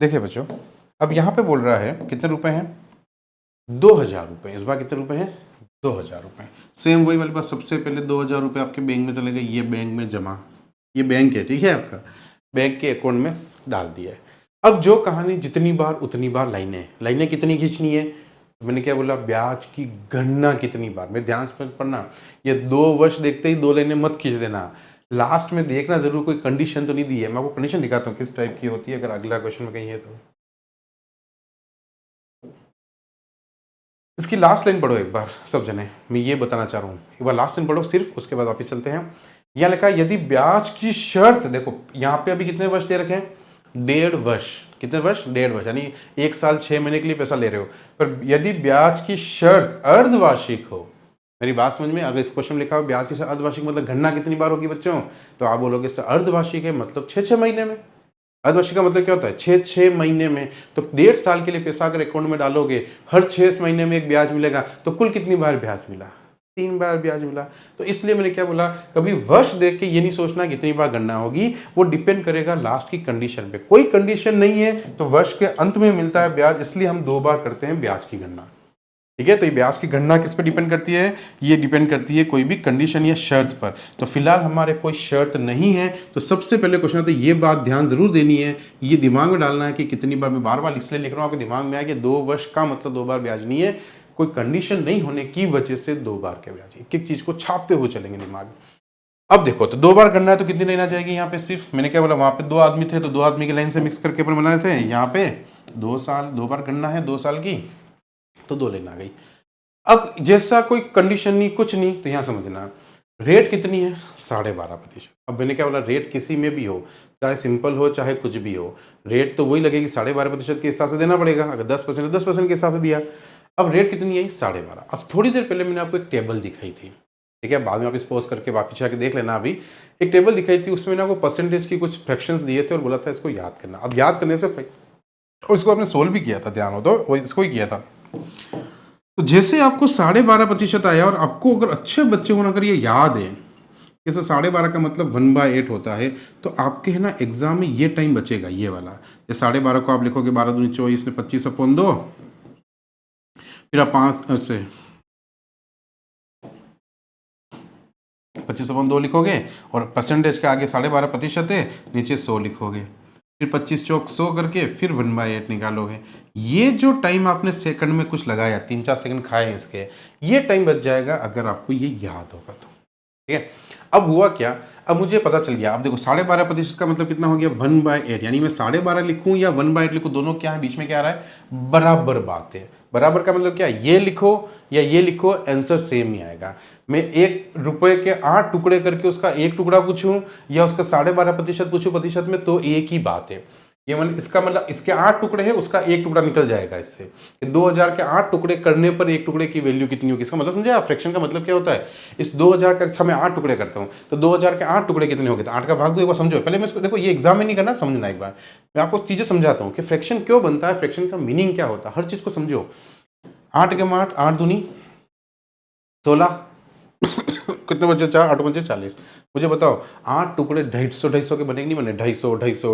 देखिए बच्चों, अब यहाँ पे बोल रहा है कितने रुपए हैं? 2000 रुपये। इस बार कितने रुपए हैं? 2000 रुपये। सेम वही वाली बात, सबसे पहले 2000 रुपये आपके बैंक में चले गए, ये बैंक में जमा, ये बैंक है, ठीक है, आपका बैंक के अकाउंट में डाल दिया है। अब जो कहानी जितनी बार उतनी बार लाइनें, लाइनें कितनी खींचनी है? तो मैंने क्या बोला? ब्याज की गणना कितनी बार। मैं ध्यान से पढ़ना, ये 2 वर्ष देखते ही 2 लाइनें मत खींच देना, लास्ट में देखना जरूर कोई कंडीशन तो नहीं दी है। मैं आपको कंडीशन दिखाता हूँ किस टाइप की होती है, अगर अगला क्वेश्चन में कहीं है तो। इसकी लास्ट लाइन पढ़ो एक बार सब जने, मैं ये बताना चाह रहा हूँ, एक बार लास्ट लाइन पढ़ो सिर्फ, उसके बाद वापस चलते हैं। यहाँ लिखा है यदि ब्याज की शर्त, देखो यहाँ पे अभी कितने वर्ष दे रखे हैं? 1.5 वर्ष। कितने वर्ष? 1.5 वर्ष, यानी 1 साल 6 महीने के लिए पैसा ले रहे हो। पर यदि ब्याज की शर्त अर्धवार्षिक हो, मेरी बात समझ में? अगर इस क्वेश्चन में लिखा हो ब्याज की शर्त अर्धवार्षिक, मतलब गणना कितनी बार होगी बच्चों? तो आप बोलोगे सर अर्धवार्षिक है मतलब 6-6 महीने में। अर्धवार्षिक का मतलब क्या होता है? 6-6 महीने में। तो 1.5 साल के लिए पैसा अगर अकाउंट में डालोगे, हर 6 महीने में एक ब्याज मिलेगा, तो कुल कितनी बार ब्याज मिला? 3 बार ब्याज मिला। तो इसलिए मैंने क्या बोला, कभी वर्ष देख के ये नहीं सोचना कितनी बार गणना होगी, वो डिपेंड करेगा लास्ट की कंडीशन पे। कोई कंडीशन नहीं है तो वर्ष के अंत में मिलता है ब्याज, इसलिए हम 2 बार करते हैं ब्याज की गणना, ठीक है। तो ये ब्याज की गणना किस पे डिपेंड करती है? ये डिपेंड करती है कोई भी कंडीशन या शर्त पर। तो फिलहाल हमारे कोई शर्त नहीं है, तो सबसे पहले क्वेश्चन आता है, ये बात ध्यान जरूर देनी है, ये दिमाग में डालना है कि कितनी बार। मैं बार बार इसलिए लिख रहा हूँ आपके दिमाग में आया कि 2 वर्ष का मतलब 2 बार ब्याज नहीं है, कोई कंडीशन नहीं होने की वजह से 2 बार के ब्याज। एक एक चीज को छापते हुए चलेंगे दिमाग में। अब देखो, तो 2 बार करना है तो कितनी लाइन आ जाएगी यहाँ पे? सिर्फ मैंने क्या बोला, वहां पे 2 आदमी थे तो 2 आदमी की लाइन से मिक्स करके अपन बना रहे थे। यहाँ पे 2 साल, 2 बार करना है 2 साल की, तो 2 लाइन आ गई। अब जैसा कोई कंडीशन नहीं, कुछ नहीं, तो यहां समझना रेट कितनी है? 12.5%। अब मैंने क्या बोला, रेट किसी में भी हो, चाहे सिंपल हो चाहे कुछ भी हो, रेट तो वही लगेगी, 12.5% के हिसाब से देना पड़ेगा। अगर 10% है 10% के हिसाब से दिया। अब रेट कितनी है? 12.5। अब थोड़ी देर पहले मैंने आपको एक टेबल दिखाई थी, ठीक है, बाद में आप इस पोज करके वापिस आके देख लेना। अभी एक टेबल दिखाई थी, उसमें ना आपको परसेंटेज की कुछ फ्रैक्शंस दिए थे और बोला था इसको याद करना। अब याद करने से, और इसको आपने सोल्व भी किया था, ध्यान हो तो इसको ही किया था। तो जैसे आपको 12.5% आया, और आपको अगर अच्छे बच्चे होना अगर ये याद है, जैसे 12.5 का मतलब 1/8 होता है, तो आपके है ना एग्जाम में ये टाइम बचेगा, ये वाला। ये 12.5 को आप लिखोगे 12 दूनी 24 में 25/2, फिर आप 5 से 25/2 लिखोगे, और परसेंटेज के आगे 12.5% है, नीचे 100 लिखोगे, फिर 25 चौक 100 करके फिर 1/8 निकालोगे। ये जो टाइम आपने सेकंड में कुछ लगाया, 3-4 सेकंड खाए इसके, ये टाइम बच जाएगा अगर आपको ये याद होगा तो, ठीक है। अब हुआ क्या, अब मुझे पता चल गया। अब देखो 12.5% का मतलब कितना हो गया? 1/8, यानी मैं 12.5 लिखूं या 1/8 लिखूं, दोनों क्या है, बीच में क्या आ रहा है? बराबर बात है। बराबर का मतलब क्या, ये लिखो या ये लिखो, आंसर सेम ही आएगा। मैं 1 रुपए के 8 टुकड़े करके उसका 1 टुकड़ा पूछूं या उसका 12.5% पूछूं प्रतिशत में, तो एक ही बात है। ये मतलब इसका मतलब इसके 8 टुकड़े हैं, उसका 1 टुकड़ा निकल जाएगा इससे। 2000 के 8 टुकड़े करने पर 1 टुकड़े की वैल्यू कितनी होगी, इसका मतलब समझे आप, फ्रैक्शन का मतलब क्या होता है। इस 2000 का, अच्छा मैं 8 टुकड़े करता हूँ, तो 2000 के 8 टुकड़े कितने हो गए, तो 8 का भाग दो, एक बार समझो पहले। मैं इसको देखो, ये एग्जाम में नहीं करना, समझना एक बार। मैं आपको चीजें समझाता हूँ कि फ्रैक्शन क्यों बनता है, फ्रैक्शन का मीनिंग क्या होता है, हर चीज को समझो। 8 के 8, 8 दूनी 16, कितने बचे, 4, 8 बचे 40। मुझे बताओ 8 टुकड़े 250 के बने नहीं बने, 250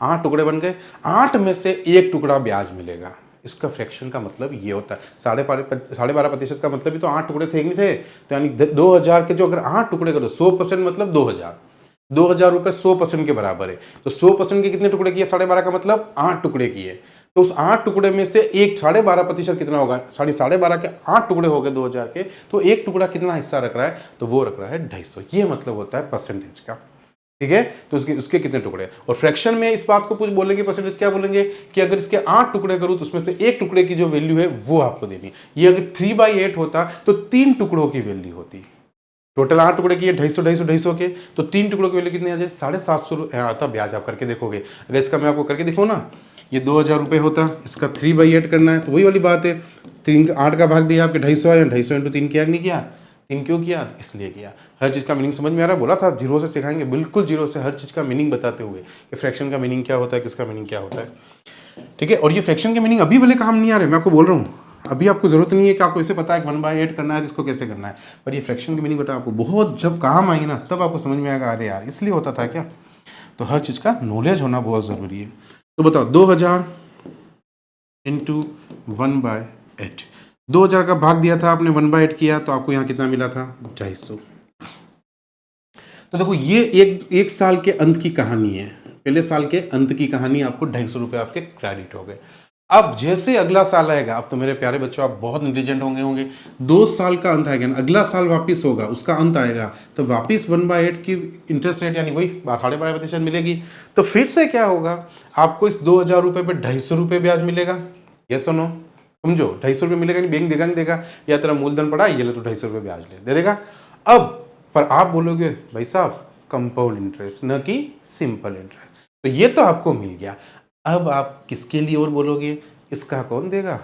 8 टुकड़े बन गए, 8 में से 1 टुकड़ा ब्याज मिलेगा। इसका फ्रैक्शन का मतलब ये होता है। 12.5% का मतलब भी तो 8 टुकड़े थे नहीं थे, तो यानी 2000 के जो अगर 8 टुकड़े करो, 100% मतलब 2000, 2000 रुपए 100% के बराबर है। तो 100% के कितने टुकड़े किए, 12.5 का मतलब 8 टुकड़े किए। तो उस 8 टुकड़े में से एक 12.5% कितना होगा, 12.5 के 8 टुकड़े हो गए 2000 के, तो एक टुकड़ा कितना हिस्सा रख रहा है, तो वो रख रहा है 250। ये मतलब होता है परसेंटेज का, ठीक है। तो उसके कितने टुकड़े, और फ्रैक्शन में इस बात को कुछ बोलेंगे, परसेंटेज क्या बोलेंगे कि अगर इसके 8 टुकड़े करूं तो उसमें से एक टुकड़े की जो वैल्यू है वो आपको देनी। ये अगर 3/8 होता तो 3 टुकड़ों की वैल्यू होती। टोटल 8 टुकड़े किए, 250 के, तो 3 टुकड़ों की वैल्यू कितनी आ जाए, 750 आता ब्याज। आप करके देखोगे, अगर इसका मैं आपको करके दिखाऊं ना, ये 2000 रुपये होता, इसका 3/8 करना है, तो वही वाली बात है। 8 का भाग दिया आपके 250 आया, 250 इंटू 3 किया नहीं किया, 3 क्यों किया, इसलिए किया। हर चीज़ का मीनिंग समझ में आ रहा है, बोला था जीरो से सिखाएंगे, बिल्कुल जीरो से हर चीज़ का मीनिंग बताते हुए कि फ्रैक्शन का मीनिंग क्या होता है, किसका मीनिंग क्या होता है, ठीक है। और ये फ्रैक्शन के मीनिंग अभी भले काम नहीं आ रहे, मैं आपको बोल रहा हूँ, अभी आपको जरूरत नहीं है कि आपको इसे पता है कि 1/8 करना है तो इसको कैसे करना है, पर ये फ्रैक्शन की मीनिंग बेटा आपको बहुत जब काम आई ना तब आपको समझ में आएगा, अरे यार इसलिए होता था क्या। तो हर चीज़ का नॉलेज होना बहुत ज़रूरी है। तो बताओ 2000 इंटू 1/8, 2000 का भाग दिया था आपने, 1/8 किया, तो आपको यहाँ कितना मिला था, 250। तो देखो ये एक साल के अंत की कहानी है, पहले साल के अंत की कहानी, आपको 250 रुपये आपके क्रेडिट हो गए। अब जैसे अगला साल आएगा, अब तो मेरे प्यारे बच्चों आप बहुत इंटेलिजेंट होंगे 2 साल का अंत आएगा ना, अगला साल वापिस होगा, उसका अंत आएगा, तो वापिस 1/8 की इंटरेस्ट रेट यानी वही 12.5% मिलेगी। तो फिर से क्या होगा, आपको इस 2000 रुपये पर 250 रुपये ब्याज मिलेगा, ये सुनो समझो, 250 रुपये मिलेगा, नहीं बैंक देगा नहीं देगा, या तेरा मूलधन पड़ा ये ले तो 250 रुपये ब्याज दे देगा। अब पर आप बोलोगे भाई साहब कंपाउंड इंटरेस्ट न कि सिंपल इंटरेस्ट, तो ये तो आपको मिल गया। अब आप किसके लिए और बोलोगे, इसका कौन देगा,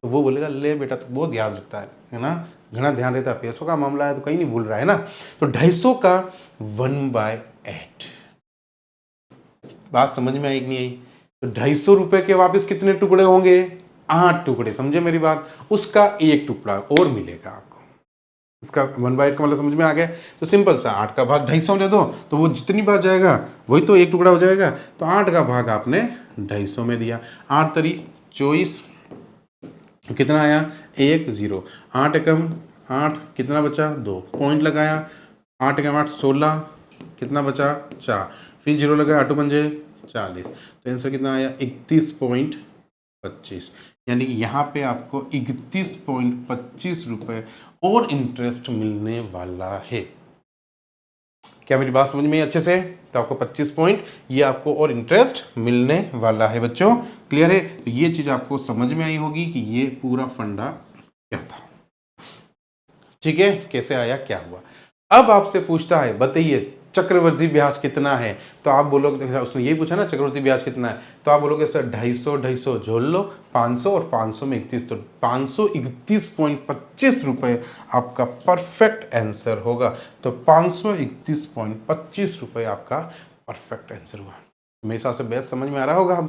तो वो बोलेगा ले बेटा, तो बहुत याद रखता है ना, घना ध्यान रहता है, पैसों का मामला है तो कहीं नहीं भूल रहा है ना। तो 250 का 1/8, बात समझ में आई कि नहीं आई। तो 250 रुपए के वापस कितने टुकड़े होंगे, 8 टुकड़े, समझे मेरी बात, उसका 1 टुकड़ा और मिलेगा आपको। इसका 1/8 का मतलब समझ में आ गया। तो सिंपल सा 8 का भाग 250 दे दो, तो वो जितनी बार जाएगा वही तो 1 टुकड़ा हो जाएगा। तो 8 का भाग आपने 250 में दिया, 8 तरी 24, कितना आया 1 0, 8 एकम 8, कितना बचा 2, पॉइंट लगाया, 8 एकम 8 16, कितना बचा 4, फिर 0 लगाया, 8 पंजे 40, तो आंसर कितना आया 31.25, यानी कि यहाँ पे आपको 31.25 रुपये और इंटरेस्ट मिलने वाला है। क्या मेरी बात समझ में आई अच्छे से, तो आपको 25 पॉइंट ये आपको और इंटरेस्ट मिलने वाला है बच्चों, क्लियर है। तो ये चीज आपको समझ में आई होगी कि ये पूरा फंडा क्या था, ठीक है, कैसे आया क्या हुआ। अब आपसे पूछता है बताइए चक्रवृद्धि ब्याज कितना है, तो आप बोलोगे, उसने यही पूछा ना चक्रवृद्धि ब्याज कितना है, तो आप बोलोगे सर 250 जोड़ लो, 500 और 500 में 31, तो 531.25 रुपये आपका परफेक्ट आंसर होगा। तो 531.25 रुपये आपका परफेक्ट आंसर हुआ। मेरे हिसाब से बेस समझ में आ रहा होगा। हम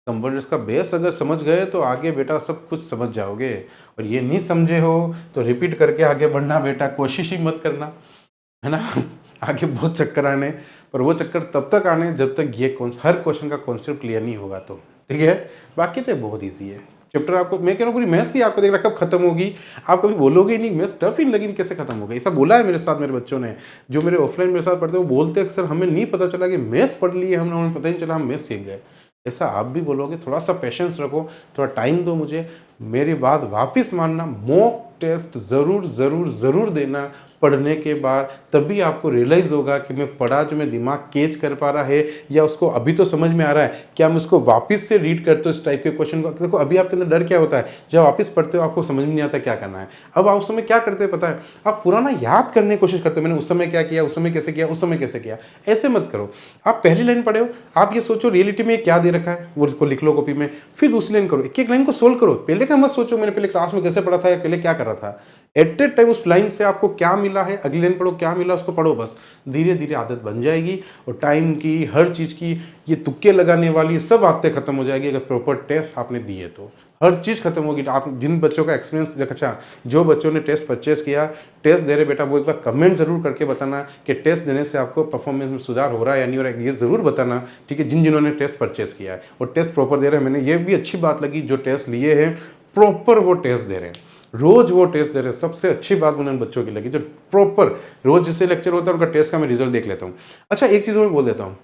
कंपाउंड का बेस अगर समझ गए तो आगे बेटा सब कुछ समझ जाओगे, और ये नहीं समझे हो तो रिपीट करके आगे बढ़ना बेटा, कोशिश ही मत करना, है ना। आगे बहुत चक्कर आने, पर वो चक्कर तब तक आने जब तक ये हर क्वेश्चन का कॉन्सेप्ट क्लियर नहीं होगा, तो ठीक है। बाकी तो बहुत ईजी है चैप्टर, आपको मैं कह रहा हूँ पूरी मैथ्स ही आपको देख रहा कब खत्म होगी, आप कभी बोलोगे नहीं मैथ्स टफ ही लगी कैसे खत्म होगा। ऐसा बोला है मेरे साथ मेरे बच्चों ने, जो मेरे ऑफलाइन मेरे साथ पढ़ते हैं, वो बोलते हैं अक्सर हमें नहीं पता चला कि मैथ्स पढ़ लिए हमने, हमें पता ही चला हम मैथ्स सीख गए। ऐसा आप भी बोलोगे, थोड़ा सा पेशेंस रखो, थोड़ा टाइम दो मुझे, मेरी बात वापस मानना, मॉक टेस्ट ज़रूर ज़रूर ज़रूर देना पढ़ने के बाद, तभी आपको रियलाइज़ होगा कि मैं पढ़ा जो मैं दिमाग कैच कर पा रहा है या उसको अभी तो समझ में आ रहा है, क्या मैं उसको वापस से रीड करते हो इस टाइप के क्वेश्चन को। देखो अभी आपके अंदर डर क्या होता है, जब वापस पढ़ते हो आपको समझ में नहीं आता क्या करना है। अब आप उस समय क्या करते हैं पता है, आप पुराना याद करने की कोशिश करते हो, मैंने उस समय क्या किया, उस समय कैसे किया, उस समय कैसे किया। ऐसे मत करो। आप पहली लाइन पढ़े हो, आप ये सोचो रियलिटी में क्या दे रखा है, वो उसको लिख लो कॉपी में, फिर दूसरी लाइन करो, एक एक लाइन को सोल्व करो। पहले का मत सोचो मैंने पहले क्लास में कैसे पढ़ा था या पहले क्या कर रहा था। एट ए टाइम उस लाइन से आपको क्या मिला है, अगली लाइन पढ़ो क्या मिला उसको पढ़ो, बस धीरे धीरे आदत बन जाएगी। और टाइम की, हर चीज़ की, ये तुक्के लगाने वाली सब आदतें खत्म हो जाएगी अगर प्रॉपर टेस्ट आपने दिए तो। हर चीज़ खत्म होगी। आप जिन बच्चों का एक्सपीरियंस, अच्छा जो बच्चों ने टेस्ट परचेस किया, टेस्ट दे रहे बेटा, वो एक बार कमेंट जरूर करके बताना कि टेस्ट देने से आपको परफॉर्मेंस में सुधार हो रहा है या नहीं हो रहा है, ये जरूर बताना, ठीक है, जिन्होंने टेस्ट परचेस किया है और टेस्ट प्रॉपर दे रहे हैं। मैंने ये भी अच्छी बात लगी, जो टेस्ट लिए हैं प्रॉपर वो टेस्ट दे रहे हैं, रोज वो टेस्ट दे रहे हैं। सबसे अच्छी बात उन्होंने बच्चों की लगी जो प्रॉपर रोज जिससे लेक्चर होता है उनका टेस्ट का मैं रिजल्ट देख लेता हूँ। अच्छा एक चीज़ और बोल देता हूँ,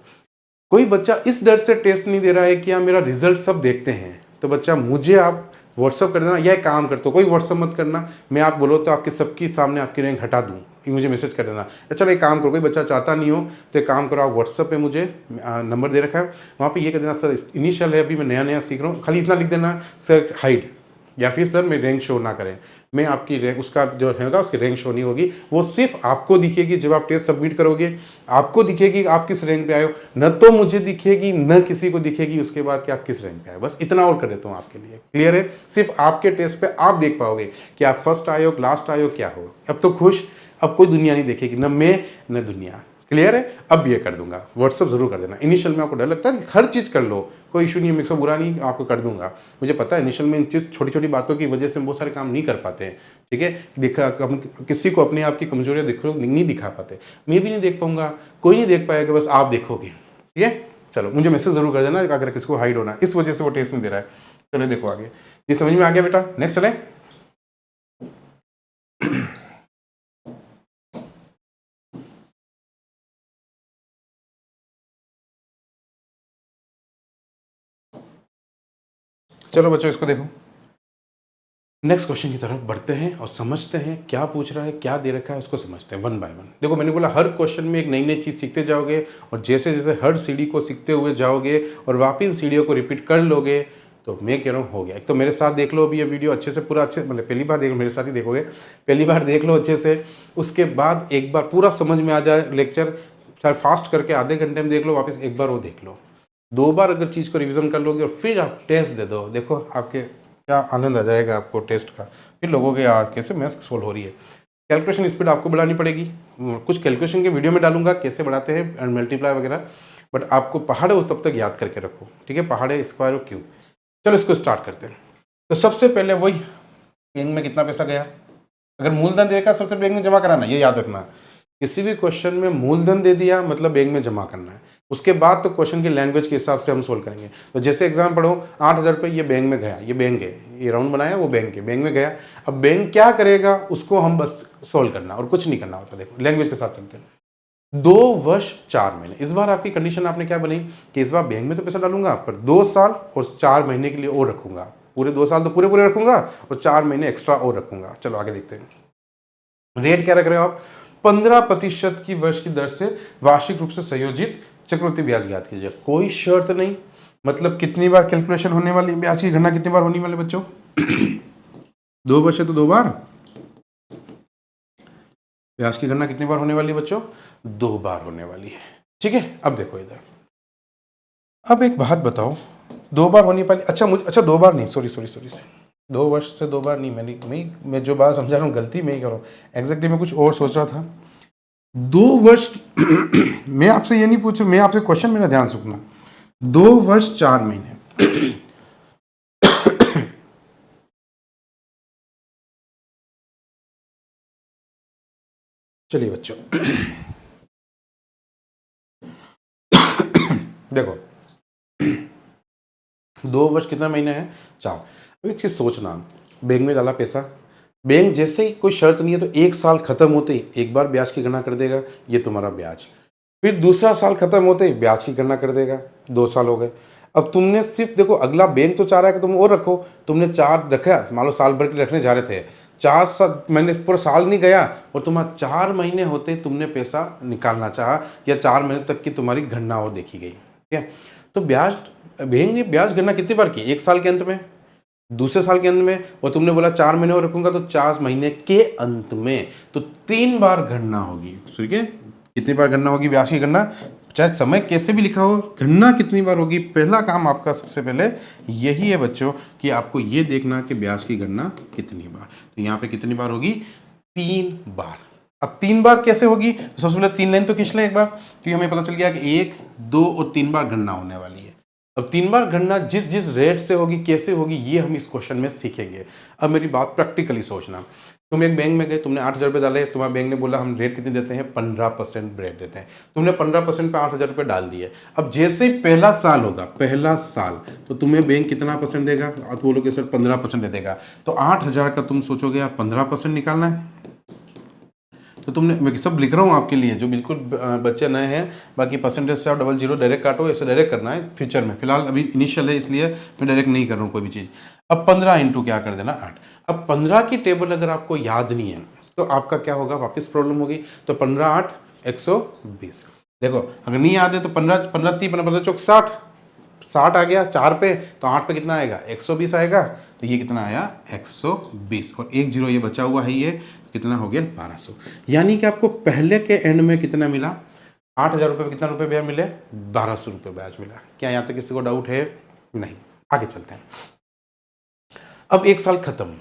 कोई बच्चा इस डर से टेस्ट नहीं दे रहा है कि हाँ मेरा रिजल्ट सब देखते हैं, तो बच्चा मुझे आप व्हाट्सअप कर देना या एक काम करते हो, कोई व्हाट्सअप मत करना, मैं आप बोलो तो आपके सबके सामने आपकी रैंक हटा दूँ, मुझे मैसेज कर देना। चलो एक काम करो, कोई बच्चा चाहता नहीं हो तो एक काम करो, आप व्हाट्सअप पे मुझे नंबर दे रखा है, वहाँ पे ये कर देना, सर इनिशियल है, अभी मैं नया नया सीख रहा हूँ, खाली इतना लिख देना सर हाइड, या फिर सर मैं रैंक शो ना करें, मैं आपकी रैंक उसका जो होगा उसकी रैंक शो नहीं होगी, वो सिर्फ आपको दिखेगी जब आप टेस्ट सबमिट करोगे, आपको दिखेगी आप किस रैंक पे आए हो, न तो मुझे दिखेगी न किसी को दिखेगी उसके बाद कि आप किस रैंक पे आए। बस इतना और कर देता हूँ आपके लिए, क्लियर है। सिर्फ आपके टेस्ट पे आप देख पाओगे कि आप फर्स्ट आए हो, लास्ट आए हो, क्या हो। अब तो खुश, अब कोई दुनिया नहीं देखेगी, न मैं न दुनिया, क्लियर है। अब ये कर दूंगा, व्हाट्सअप जरूर कर देना। इनिशियल में आपको डर लगता है, हर चीज़ कर लो, कोई इशू नहीं है, मेरे बुरा नहीं, आपको कर दूंगा। मुझे पता है इनिशियल में इन चीज़ छोटी छोटी बातों की वजह से हम बहुत सारे काम नहीं कर पाते हैं, ठीक है। हम किसी को अपने आप की कमजोरियाँ नहीं दिखा पाते, मैं भी नहीं देख पाऊंगा, कोई नहीं देख पाएगा, बस आप देखोगे, ठीक है। चलो मुझे मैसेज जरूर कर देना अगर किसी को हाइड होना इस वजह से वो टेस्ट नहीं दे रहा है। चलो देखो आगे, ये समझ में आ गया बेटा, नेक्स्ट चले। चलो बच्चों इसको देखो, नेक्स्ट क्वेश्चन की तरफ बढ़ते हैं और समझते हैं क्या पूछ रहा है, क्या दे रखा है, उसको समझते हैं वन बाय वन। देखो मैंने बोला हर क्वेश्चन में एक नई नई चीज़ सीखते जाओगे और जैसे जैसे हर सीढ़ी को सीखते हुए जाओगे और वापिस इन सीढ़ियों को रिपीट कर लोगे तो मैं कह रहा हूँ हो गया। एक तो मेरे साथ देख लो अभी ये वीडियो अच्छे से, पूरा अच्छे, मतलब पहली बार देख लो, मेरे साथ ही देखोगे, पहली बार देख लो अच्छे से, उसके बाद एक बार पूरा समझ में आ जाए लेक्चर, चाहे फास्ट करके आधे घंटे में देख लो, वापस एक बार वो देख लो, दो बार अगर चीज़ को रिवीजन कर लोगे और फिर आप टेस्ट दे दो, देखो आपके क्या आनंद आ जाएगा आपको टेस्ट का। फिर लोगों के यार कैसे मैथ्स सोल्व हो रही है। कैलकुलेशन स्पीड आपको बढ़ानी पड़ेगी, कुछ कैलकुलेशन के वीडियो में डालूंगा कैसे बढ़ाते हैं एंड मल्टीप्लाई वगैरह, बट आपको पहाड़ हो तब तक याद करके रखो, ठीक है, पहाड़ स्क्वायर क्यू। चलो इसको स्टार्ट करते हैं। तो सबसे पहले वही बैंक में कितना पैसा गया, अगर मूलधन देखा सबसे बैंक में जमा कराना, ये याद रखना। किसी भी क्वेश्चन में मूलधन दे दिया मतलब बैंक में जमा करना है, उसके बाद तो क्वेश्चन की लैंग्वेज के हिसाब से हम सोल्व करेंगे। तो जैसे एग्जाम पढ़ो, 8,000 रुपये ये बैंक में गया, ये बैंक है, ये राउंड बनाया वो बैंक है, बैंक में गया। अब बैंक क्या करेगा उसको हम बस सोल्व करना और कुछ नहीं करना होता। देखो लैंग्वेज के साथ चलते हैं। 2 वर्ष 4 महीने, इस बार आपकी कंडीशन आपने क्या बनाई कि इस बार बैंक में तो पैसा डालूंगा पर 2 साल और 4 महीने के लिए और रखूंगा, पूरे 2 साल तो पूरे पूरे रखूंगा और 4 महीने एक्स्ट्रा और रखूंगा। चलो आगे देखते हैं। रेट क्या रख रहे हो आप, 15% की वर्ष की दर से वार्षिक रूप से संयोजित चक्रवृद्धि ब्याज ज्ञात कीजिए। कोई शर्त नहीं, मतलब कितनी बार कैलकुलेशन होने वाली, ब्याज की गणना कितनी बार होने वाले बच्चों 2 वर्ष है तो 2 बार, ब्याज की गणना कितनी बार होने वाली है बच्चों, 2 बार होने वाली है, ठीक है। अब देखो इधर, अब एक बात बताओ, 2 बार होने वाली, अच्छा 2 बार नहीं, सॉरी 2 वर्ष से 2 बार नहीं, मैं जो बात समझा रहा हूँ गलती मैं ही कर रहा हूँ, एग्जैक्टली मैं कुछ और सोच रहा था। 2 वर्ष मैं आपसे ये नहीं पूछ, मैं आपसे क्वेश्चन, मेरा ध्यान सुनना, 2 वर्ष 4 महीने चलिए बच्चों देखो 2 वर्ष कितना महीने हैं, 4। अब एक चीज सोचना, बैंक में डाला पैसा, बैंक जैसे ही कोई शर्त नहीं है तो 1 साल खत्म होते ही एक बार ब्याज की गणना कर देगा, ये तुम्हारा ब्याज, फिर दूसरा साल खत्म होते ही ब्याज की गणना कर देगा, 2 साल हो गए। अब तुमने सिर्फ देखो, अगला बैंक तो चाह रहा है कि तुम और रखो, तुमने 4 रखा, मान लो साल भर के रखने जा रहे थे, मैंने पूरा साल नहीं गया और तुम्हारा 4 महीने होते तुमने पैसा निकालना चाहा या 4 महीने तक की तुम्हारी गणना और देखी गई, ठीक है। तो बैंक ने ब्याज गणना कितनी बार की, 1 साल के अंत में, दूसरे साल के अंत में, और तुमने बोला 4 महीने और रखूंगा तो 4 महीने के अंत में, तो 3 बार गणना होगी, ठीक है। कितनी बार गणना होगी ब्याज की गणना, चाहे समय कैसे भी लिखा हो, गणना कितनी बार होगी। पहला काम आपका सबसे पहले यही है बच्चों कि आपको ये देखना कि ब्याज की गणना कितनी बार, तो यहाँ पे कितनी बार होगी, 3 बार। अब 3 बार कैसे होगी, तो सबसे पहले 3 लाइन तो खींच लें एक बार, क्योंकि हमें पता चल गया कि 1, 2 और 3 बार गणना होने वाली है। अब 3 बार गणना जिस जिस रेट से होगी, कैसे होगी, ये हम इस क्वेश्चन में सीखेंगे। अब मेरी बात प्रैक्टिकली सोचना, तुम एक बैंक में गए, तुमने 8,000 रुपये डाले, तुम्हारे बैंक ने बोला हम रेट कितनी देते हैं, 15% रेट देते हैं, तुमने 15% पे 8,000 रुपये डाल दिए। अब जैसे ही पहला साल होगा, पहला साल, तो तुम्हें बैंक कितना परसेंट देगा, आप बोलोगे सर 15% दे देगा, तो 8,000 का तुम सोचोगे यार 15% निकालना है, तो तुमने, मैं सब लिख रहा हूँ आपके लिए जो बिल्कुल बच्चे नए हैं, बाकी परसेंटेज से आप 00 डायरेक्ट काटो, ऐसे डायरेक्ट करना है फ्यूचर में, फिलहाल अभी इनिशियल है इसलिए मैं डायरेक्ट नहीं कर रहा हूँ कोई भी चीज़। अब 15 इंटू क्या कर देना 8। अब 15 की टेबल अगर आपको याद नहीं है तो आपका क्या होगा, वापस प्रॉब्लम होगी। तो 15 8 120। देखो अगर नहीं याद है तो 15 15 30 15 चौक 60 60 आ गया 4 पे, तो 8 पे कितना आएगा 120 आएगा, तो ये कितना आया 120, और 1 0 ये बचा हुआ है, ये कितना हो गया 1200। यानी कि आपको पहले के एंड में कितना मिला, 8,000 रुपये में कितना रुपये ब्याज मिले, 1200 रुपये ब्याज मिला। क्या यहाँ तक किसी को डाउट है, नहीं, आगे चलते हैं। अब 1 साल खत्म,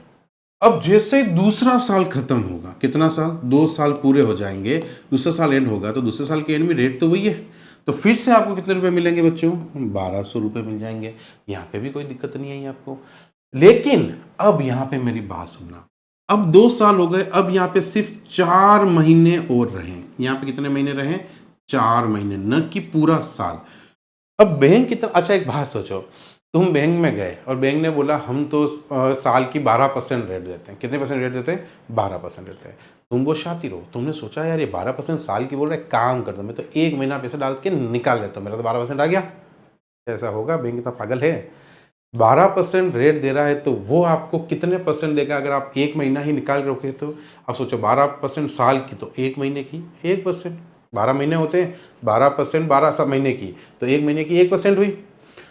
अब जैसे दूसरा साल खत्म होगा, कितना साल, 2 साल पूरे हो जाएंगे, दूसरा साल एंड होगा, तो दूसरे साल के एंड में रेट तो वही है, तो फिर से आपको कितने रुपए मिलेंगे बच्चों, 1200 रुपये मिल जाएंगे। यहाँ पे भी कोई दिक्कत नहीं आई आपको, लेकिन अब यहाँ पे मेरी बात सुनना, अब 2 साल हो गए, अब यहाँ पे सिर्फ 4 महीने और रहे, यहाँ पे कितने महीने रहे, 4 महीने, न कि पूरा साल। अब बैंक कितना, अच्छा एक बात सोचो, तुम बैंक में गए और बैंक ने बोला हम तो साल की 12% रेट देते हैं, कितने परसेंट रेट देते हैं, 12% देते हैं। तुम वो शातिर हो, तुमने सोचा यार ये 12% साल की बोल रहे, काम कर दो, मैं तो 1 महीना पैसा डाल के निकाल लेता हूँ, मेरा तो 12% आ गया। ऐसा होगा, बैंक इतना पागल है, 12% रेट दे रहा है तो वो आपको कितने परसेंट देगा अगर आप 1 महीना ही निकाल रखे, तो आप सोचो 12% साल की, तो 1 महीने की 1%, 12 महीने होते हैं, 12% 12 महीने की, तो 1 महीने की 1% हुई।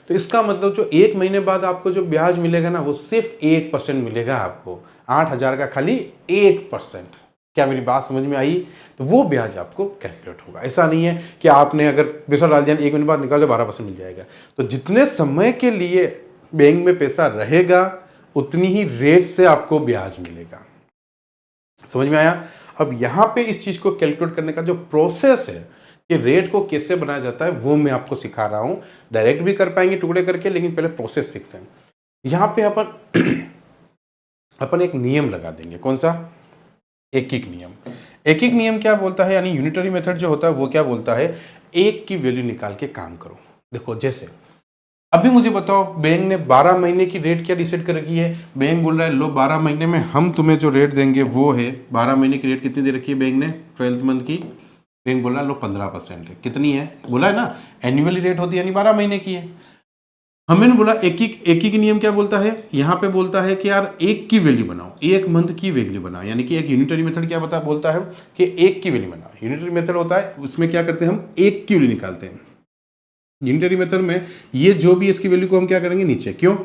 तो इसका मतलब जो 1 महीने बाद आपको जो ब्याज मिलेगा ना, वो सिर्फ 1% मिलेगा आपको, 8,000 का खाली 1%। क्या मेरी बात समझ में आई, तो वो ब्याज आपको कैलकुलेट होगा। ऐसा नहीं है कि आपने अगर पैसा डाल दिया 1 महीने बाद निकाल दो 12% मिल जाएगा, तो जितने समय के लिए बैंक में पैसा रहेगा उतनी ही रेट से आपको ब्याज मिलेगा। समझ में आया। अब यहां पे इस चीज को कैलकुलेट करने का जो प्रोसेस है कि रेट को कैसे बनाया जाता है, वो मैं आपको सिखा रहा हूं। डायरेक्ट भी कर पाएंगे टुकड़े करके, लेकिन पहले प्रोसेस सीखते हैं। यहां पे अपन एक नियम लगा देंगे, कौन सा, एकिक नियम। एकिक नियम क्या बोलता है, यानी यूनिटरी मेथड जो होता है वो क्या बोलता है, एक की वैल्यू निकाल के काम करो। देखो जैसे अभी मुझे बताओ, बैंक ने 12 महीने की रेट क्या डिसाइड कर रखी है, बैंक बोल रहा है लो 12 महीने में हम तुम्हें जो रेट देंगे वो है, 12 महीने की रेट कितनी दे रखी है बैंक ने, 12th मंथ की, बैंक बोला लो 15% है, कितनी है, बोला है ना एनुअली रेट होती है, यानी 12 महीने की है। हमने बोला एक ही नियम क्या बोलता है, यहाँ पे बोलता है कि यार एक की वैल्यू बनाओ, 1 मंथ की वैल्यू बनाओ, यानी कि एक यूनिटरी मेथड क्या बोलता है कि 1 की वैल्यू बनाओ। यूनिटरी मेथड होता है उसमें क्या करते हैं, हम 1 की वैल्यू निकालते हैं। यूनिटरी मेथड में ये जो भी इसकी वैल्यू को हम क्या करेंगे नीचे, क्यों,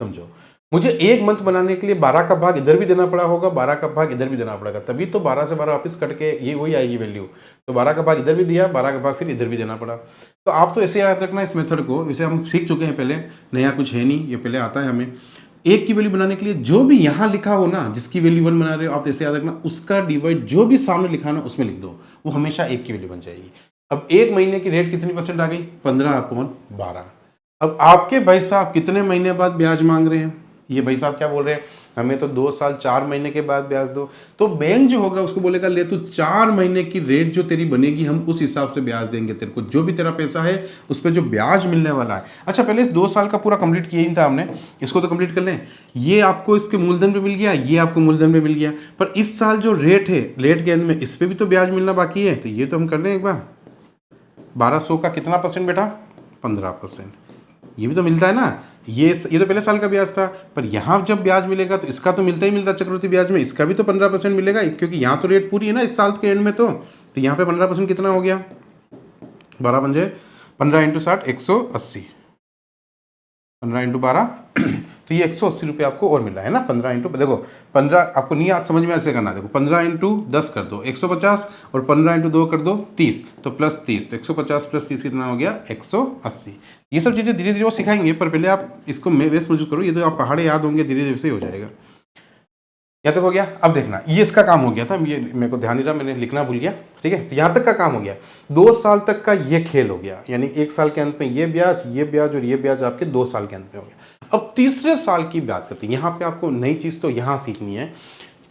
समझो मुझे 1 मंथ बनाने के लिए 12 का भाग इधर भी देना पड़ा होगा, 12 का भाग इधर भी देना पड़ेगा, तभी तो 12 से 12 वापस कट के ये वही आएगी वैल्यू। तो 12 का भाग इधर भी दिया, 12 का भाग फिर इधर भी देना पड़ा। तो आप तो ऐसे याद रखना इस मेथड को, वैसे हम सीख चुके हैं पहले, नया कुछ है नहीं, ये पहले आता है हमें। 1 की वैल्यू बनाने के लिए जो भी यहाँ लिखा हो ना, जिसकी वैल्यू 1 बना रहे हो आप, ऐसे याद रखना उसका डिवाइड जो भी सामने लिखा ना उसमें लिख दो, वो हमेशा 1 की वैल्यू बन जाएगी। अब 1 महीने की रेट कितनी परसेंट आ गई, 15/12। अब आपके भाई साहब कितने महीने बाद ब्याज मांग रहे हैं, ये भाई साहब क्या बोल रहे हैं, हमें तो 2 साल 4 महीने के बाद ब्याज दो। तो बैंक जो होगा उसको बोलेगा ले तू 4 महीने की रेट जो तेरी बनेगी हम उस हिसाब से ब्याज देंगे तेरे को, जो भी तेरा पैसा है उस पर जो ब्याज मिलने वाला है। अच्छा पहले इस 2 साल का पूरा कंप्लीट किया ही था हमने, इसको तो कंप्लीट कर लें। ये आपको इसके मूलधन पे मिल गया, ये आपको मूलधन पे मिल गया, पर इस साल जो रेट है, रेट के अंत में इस पर भी तो ब्याज मिलना बाकी है, तो ये तो हम कर लें एक बार। 1200 का कितना परसेंट बेटा, 15%। ये भी तो मिलता है ना। ये तो पहले साल का ब्याज था, पर यहाँ जब ब्याज मिलेगा तो इसका तो मिलता ही मिलता चक्रवृद्धि ब्याज में, इसका भी तो 15% मिलेगा, क्योंकि यहाँ तो रेट पूरी है ना इस साल के एंड में। तो यहाँ पे 15% कितना हो गया, 12 पंजे 15 इंटू 60 180, 15 इंटू 12 तो ये 180 रुपये आपको और मिल रहा है ना। 15 इंटू, देखो 15 आपको नहीं आज समझ में ऐसे करना, देखो 15 इंटू 10 कर दो 150 और 15 इंटू 2 कर दो 30, तो प्लस 30, तो 150 प्लस 30 कितना हो गया 180। ये सब चीज़ें धीरे धीरे वो सिखाएंगे, पर पहले आप इसको बेस मौजूद करो, ये तो आप पहाड़े याद होंगे धीरे धीरे से हो जाएगा। यहाँ तक हो गया। अब देखना ये इसका काम हो गया था, ये मेरे को ध्यान नहीं रहा, मैंने लिखना भूल गया, ठीक है। तो यहाँ तक का काम हो गया, 2 साल तक का ये खेल हो गया, यानी 1 साल के अंत में ये ब्याज और ये ब्याज आपके 2 साल के अंत में हो गया। अब तीसरे साल की बात करते हैं, यहाँ पे आपको नई चीज़ तो यहाँ सीखनी है।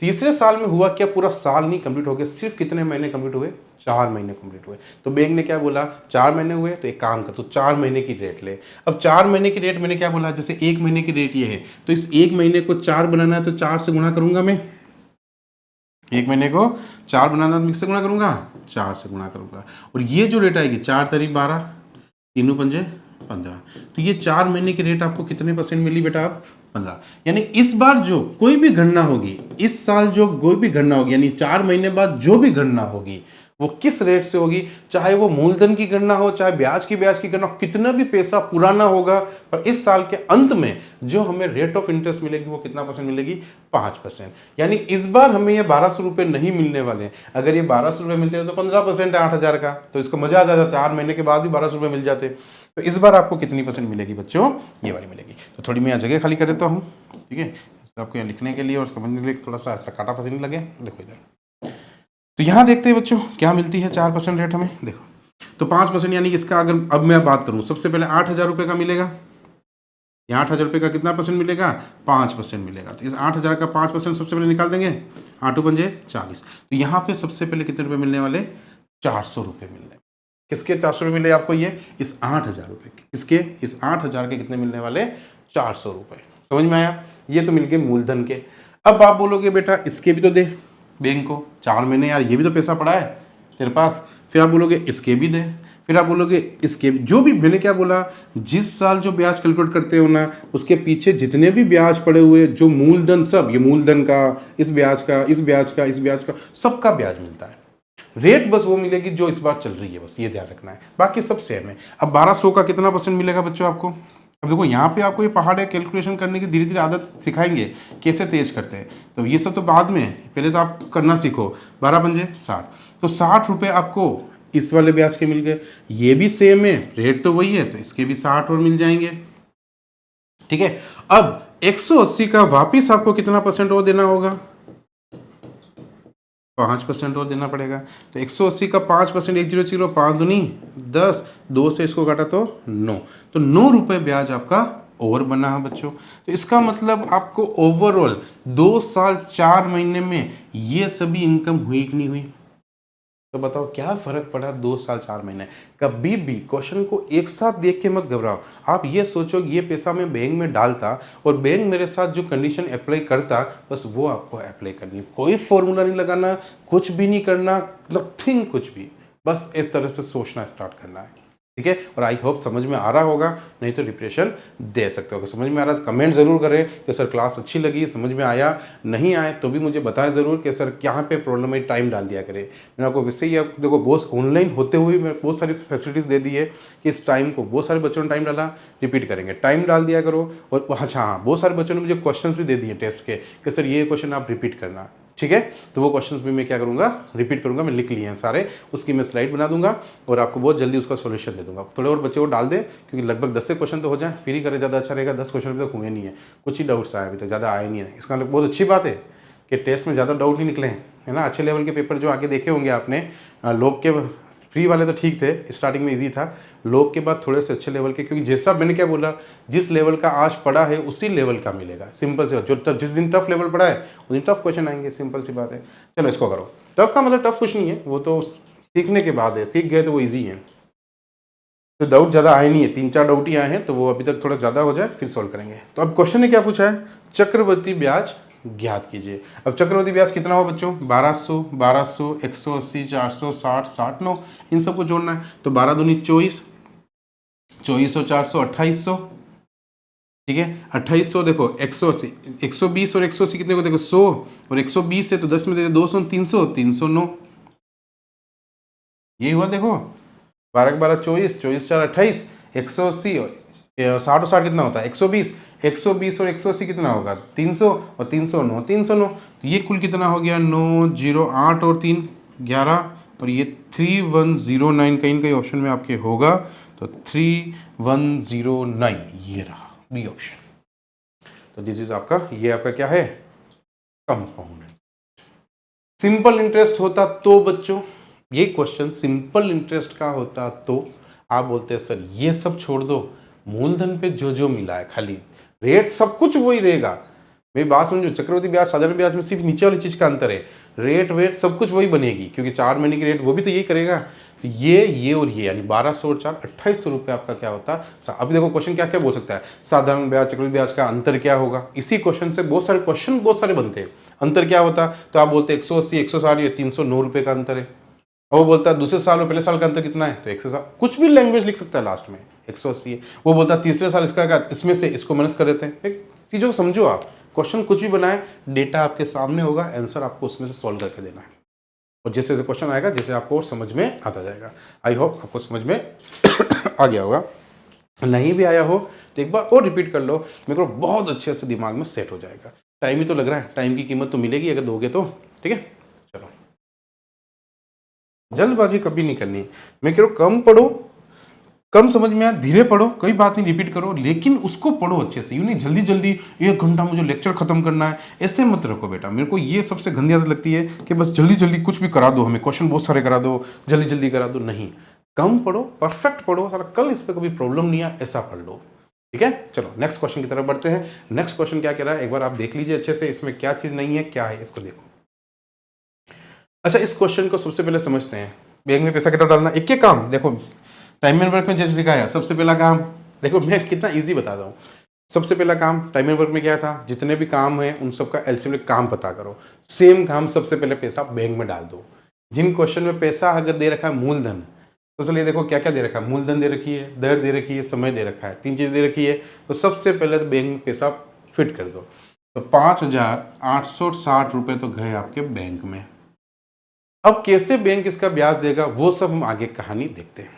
तीसरे साल में हुआ क्या, पूरा साल नहीं कंप्लीट हो गया, सिर्फ कितने महीने कंप्लीट हुए, 4 महीने कंप्लीट हुए। तो बैंक ने क्या बोला, 4 महीने हुए, तो एक काम कर, तो 4 महीने की रेट ले। अब 4 महीने की रेट मैंने क्या बोला, जैसे 1 महीने की रेट ये है, तो इस 1 महीने को 4 बनाना है तो 4 से गुणा करूंगा मैं, 1 महीने को 4 बनाना तो किससे गुणा करूंगा, 4 से गुणा करूंगा। और ये जो रेट आएगी 4 तारीख 12, 3 पंजे 15, तो ये 4 महीने की रेट आपको कितने % मिली बेटा, आप 15। यानी इस बार जो कोई भी गणना होगी, इस साल जो कोई भी गणना होगी, यानी 4 महीने बाद जो भी गणना होगी वो किस रेट से होगी, चाहे वो मूलधन की गणना हो, चाहे ब्याज की गणना, कितना भी पैसा पुराना होगा, पर इस साल के अंत में जो हमें रेट ऑफ इंटरेस्ट मिलेगी वो कितना % मिलेगी, 5%। यानी इस बार हमें ये 1200 रुपये नहीं मिलने वाले। अगर ये 1200 रुपये मिलते हैं तो 15% है 8000 का, तो इसको मजा आ जाता, 4 महीने के बाद भी 1200 रुपये मिल जाते। तो इस बार आपको कितनी % मिलेगी बच्चों, ये वाली मिलेगी। तो थोड़ी मैं यहाँ जगह खाली कर देता हूँ, ठीक है, आपको यहाँ लिखने के लिए और समझने के लिए थोड़ा सा ऐसा काटा पसंद लगे। देखो इधर, तो यहाँ देखते हैं बच्चों क्या मिलती है 4% रेट हमें, देखो तो 5%, यानी इसका अगर अब मैं बात करूँ, सबसे पहले 8000 रुपये का मिलेगा, यहाँ 8000 रुपये का कितना % मिलेगा, 5% मिलेगा। तो इस 8000 का 5% सबसे पहले निकाल देंगे, 8 पंजे 40, तो यहाँ पे सबसे पहले कितने रुपये मिलने वाले, 400 रुपये मिलने। किसके 400 रुपये मिले आपको, ये इस 8000 रुपये के, किसके, इस 8000 के कितने मिलने वाले, 400 रुपये। समझ में आया, ये तो मिल गए मूलधन के। अब आप बोलोगे बेटा इसके भी तो दे बैंक को, 4 महीने यार ये भी तो पैसा पड़ा है तेरे पास, फिर आप बोलोगे इसके भी दे, फिर आप बोलोगे इसके भी, जो भी मैंने क्या बोला, जिस साल जो ब्याज कैलकुलेट करते हो ना, उसके पीछे जितने भी ब्याज पड़े हुए, जो मूलधन, सब ये मूलधन का, इस ब्याज का, इस ब्याज का, इस ब्याज का, सबका ब्याज मिलता है। रेट बस वो मिलेगी जो इस बार चल रही है, बस ये ध्यान रखना है, बाकी सब सेम है। अब 1200 का कितना % मिलेगा बच्चों आपको। अब देखो यहाँ पे आपको ये पहाड़ कैलकुलेशन करने की धीरे धीरे आदत सिखाएंगे, कैसे तेज करते हैं, तो ये सब तो बाद में, पहले तो आप करना सीखो। 12 पंजे 60, तो 60 रुपये आपको इस वाले ब्याज के मिल गए, ये भी सेम है, रेट तो वही है, तो इसके भी 60 और मिल जाएंगे, ठीक है। अब 180 का वापिस आपको कितना % और देना होगा, 5% और देना पड़ेगा। तो 180 का 5%, 100, 5 दूनी 10, 2 से इसको काटा तो 9, तो 9 रुपये ब्याज आपका और बना है बच्चों। तो इसका मतलब आपको ओवरऑल 2 साल 4 महीने में ये सभी इनकम हुई कि नहीं हुई, तो बताओ क्या फर्क पड़ा 2 साल 4 महीने। कभी भी क्वेश्चन को एक साथ देख के मत घबराओ, आप ये सोचो ये पैसा मैं बैंक में डालता और बैंक मेरे साथ जो कंडीशन अप्लाई करता, बस वो आपको अप्लाई करनी है, कोई फॉर्मूला नहीं लगाना, कुछ भी नहीं करना, नथिंग, कुछ भी, बस इस तरह से सोचना स्टार्ट करना है, ठीक है। और आई होप समझ में आ रहा होगा, नहीं तो डिप्रेशन दे सकते हो। समझ में आ रहा है तो कमेंट ज़रूर करें कि सर क्लास अच्छी लगी, समझ में आया, नहीं आए तो भी मुझे बताएं ज़रूर कि सर यहाँ पे प्रॉब्लम है, टाइम डाल दिया करें। मैंने आपको वैसे ही, देखो बहुत ऑनलाइन होते हुए मैं बहुत सारी फैसिलिटीज़ दे दी है कि इस टाइम को बहुत सारे बच्चों ने टाइम डाला, रिपीट करेंगे, टाइम डाल दिया करो। और अच्छा हाँ, बहुत सारे बच्चों ने मुझे क्वेश्चन भी दे दिए टेस्ट के कि सर ये क्वेश्चन आप रिपीट करना, ठीक है। तो वो क्वेश्चंस भी मैं क्या करूँगा, रिपीट करूँगा, मैं लिख लिए हैं सारे, उसकी मैं स्लाइड बना दूंगा और आपको बहुत जल्दी उसका सॉल्यूशन दे दूंगा। थोड़े और बच्चे को डाल दें, क्योंकि लगभग 10 से क्वेश्चन तो हो जाए, फिर ही करें, ज़्यादा अच्छा रहेगा। 10 क्वेश्चन अभी तक हुए नहीं है, कुछ ही डाउट्स आए अभी तक, ज़्यादा आए नहीं है। इसका मतलब बहुत अच्छी बात है कि टेस्ट में ज़्यादा डाउट नहीं निकले हैं, है ना। अच्छे लेवल के पेपर जो आगे देखे होंगे आपने, लोग के फ्री वाले तो ठीक थे, स्टार्टिंग में इजी था, लोग के बाद थोड़े से अच्छे लेवल के, क्योंकि जैसा मैंने क्या बोला, जिस लेवल का आज पढ़ा है उसी लेवल का मिलेगा, सिंपल सी बात। जो जिस दिन टफ लेवल पढ़ा है उस दिन टफ क्वेश्चन आएंगे, सिंपल सी बात है। चलो इसको करो, टफ का मतलब टफ कुछ नहीं है, वो तो सीखने के बाद है, सीख गए तो वो ईजी है। तो डाउट ज़्यादा आए नहीं है, 3-4 डाउट ही आए हैं, तो वो अभी तक थोड़ा ज़्यादा हो जाए फिर सॉल्व करेंगे। तो अब क्वेश्चन ने क्या पूछा है, चक्रवर्ती ब्याज ज्ञात कीजिए। अब चक्रवर्ती ब्याज कितना हो बच्चों, 1200, 1200, 180, 400, 60, 60, 9, इन सबको जोड़ना है। तो 12 दूनी 24, 2400, 400, 2800, ठीक है। 2800 देखो 180, 120 और 180 कितने को देखो 100 और 120 है तो 10 में दे 200, 300, 309, यही हुआ देखो। 12 12 24, 24 4 28, 180 और 60 और 60 कितना होता है 120, 120 और 180 कितना होगा 300 और 309, 309, तो ये कुल कितना हो गया 9 0 8 और 3 11 और ये 3109 कहीं कहीं ऑप्शन में आपके होगा, तो 3109 ये रहा बी ऑप्शन। तो दिस इज आपका, ये आपका क्या है कंपाउंड। सिंपल इंटरेस्ट होता तो बच्चों, ये क्वेश्चन सिंपल इंटरेस्ट का होता तो आप बोलते हैं सर ये सब छोड़ दो, मूलधन पे जो जो मिला है खाली रेट सब कुछ वही रहेगा। मेरी बात समझो, चक्रवृद्धि ब्याज साधारण ब्याज में सिर्फ नीचे वाली चीज का अंतर है, रेट वेट सब कुछ वही बनेगी क्योंकि 4 महीने की रेट वो भी तो यही करेगा। तो ये और ये यानी 1200 और 4 2800 रुपये आपका क्या होता है। अभी देखो क्वेश्चन क्या क्या बोल सकता है, साधारण ब्याज चक्रवृद्धि ब्याज का अंतर क्या होगा, इसी क्वेश्चन से बहुत सारे क्वेश्चन बहुत सारे बनते हैं। अंतर क्या होता तो आप बोलते 180 160 या 309 रुपये का अंतर है। और वो बोलता है दूसरे साल और पहले साल का अंतर कितना है तो 160, कुछ भी लैंग्वेज लिख सकता है लास्ट में 180 है। वो बोलता है तीसरे साल इसका क्या, इसमें से इसको माइनस कर देते हैं। चीज़ों को समझो आप, क्वेश्चन कुछ भी बनाए, डेटा आपके सामने होगा, आंसर आपको उसमें से सॉल्व करके देना है और जैसे जैसे क्वेश्चन आएगा जैसे आपको समझ में आता जाएगा। आई होप आपको समझ में आ गया होगा, नहीं भी आया हो तो एक बार और रिपीट कर लो, मेरे को बहुत अच्छे से दिमाग में सेट हो जाएगा। टाइम ही तो लग रहा है, टाइम की कीमत तो मिलेगी अगर दोगे तो, ठीक है। चलो, जल्दबाजी कभी नहीं करनी, मैं कह रहा हूँ कम पढ़ो, कम समझ में आया धीरे पढ़ो, कोई बात नहीं रिपीट करो, लेकिन उसको पढ़ो अच्छे से। यूँ नहीं जल्दी जल्दी 1 घंटा मुझे लेक्चर खत्म करना है, ऐसे मत रखो बेटा। मेरे को ये सबसे गंदी आदत लगती है कि बस जल्दी जल्दी कुछ भी करा दो, हमें क्वेश्चन बहुत सारे करा दो, जल्दी जल्दी करा दो, नहीं, कम पढ़ो, परफेक्ट पढ़ो, सारा कल इस पर कभी प्रॉब्लम नहीं आया ऐसा पढ़ लो, ठीक है। चलो नेक्स्ट क्वेश्चन की तरफ बढ़ते हैं। नेक्स्ट क्वेश्चन क्या कह रहा है एक बार आप देख लीजिए अच्छे से, इसमें क्या चीज़ नहीं है क्या है इसको देखो। अच्छा, इस क्वेश्चन को सबसे पहले समझते हैं, बैंक में पैसा कितना डालना, एक एक काम देखो, टाइम एंड वर्क में जैसे सिखाया, सबसे पहला काम देखो, मैं कितना इजी बताता हूँ। सबसे पहला काम टाइम एंड वर्क में क्या था, जितने भी काम हैं उन सबका एलसीएम काम पता करो, सेम काम सबसे पहले पैसा बैंक में डाल दो। जिन क्वेश्चन में पैसा अगर दे रखा है मूलधन, तो चलिए देखो क्या क्या दे रखा है, मूलधन दे रखी है, दर दे रखी है, समय दे रखा है, 3 चीज़ दे रखी है, तो सबसे पहले तो बैंक में पैसा फिट कर दो। तो 5860 रुपये तो गए आपके बैंक में। अब कैसे बैंक इसका ब्याज देगा वो सब हम आगे कहानी देखते हैं,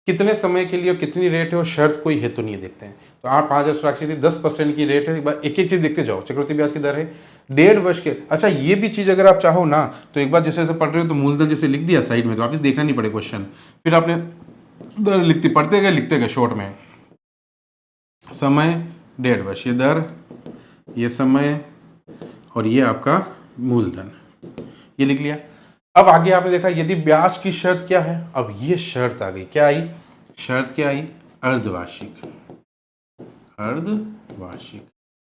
कितने समय के लिए और कितनी रेट है और शर्त कोई है तो नहीं देखते हैं। तो आप 5000 10% की रेट है, एक बार एक एक चीज देखते जाओ। चक्रवृद्धि ब्याज की दर है 1.5 वर्ष के। अच्छा, ये भी चीज अगर आप चाहो ना तो एक बार जैसे जैसे पढ़ रहे हो तो मूलधन जैसे लिख दिया साइड में, तो वापिस देखना नहीं पड़े क्वेश्चन, फिर आपने दर पढ़ते गए लिखते गए शॉर्ट में, समय 1.5 वर्ष, ये दर, ये समय और ये आपका मूलधन, ये लिख लिया। अब आगे आपने देखा यदि ब्याज की शर्त क्या है, अब ये शर्त आ गई, क्या आई शर्त, क्या आई अर्धवार्षिक, अर्धवार्षिक।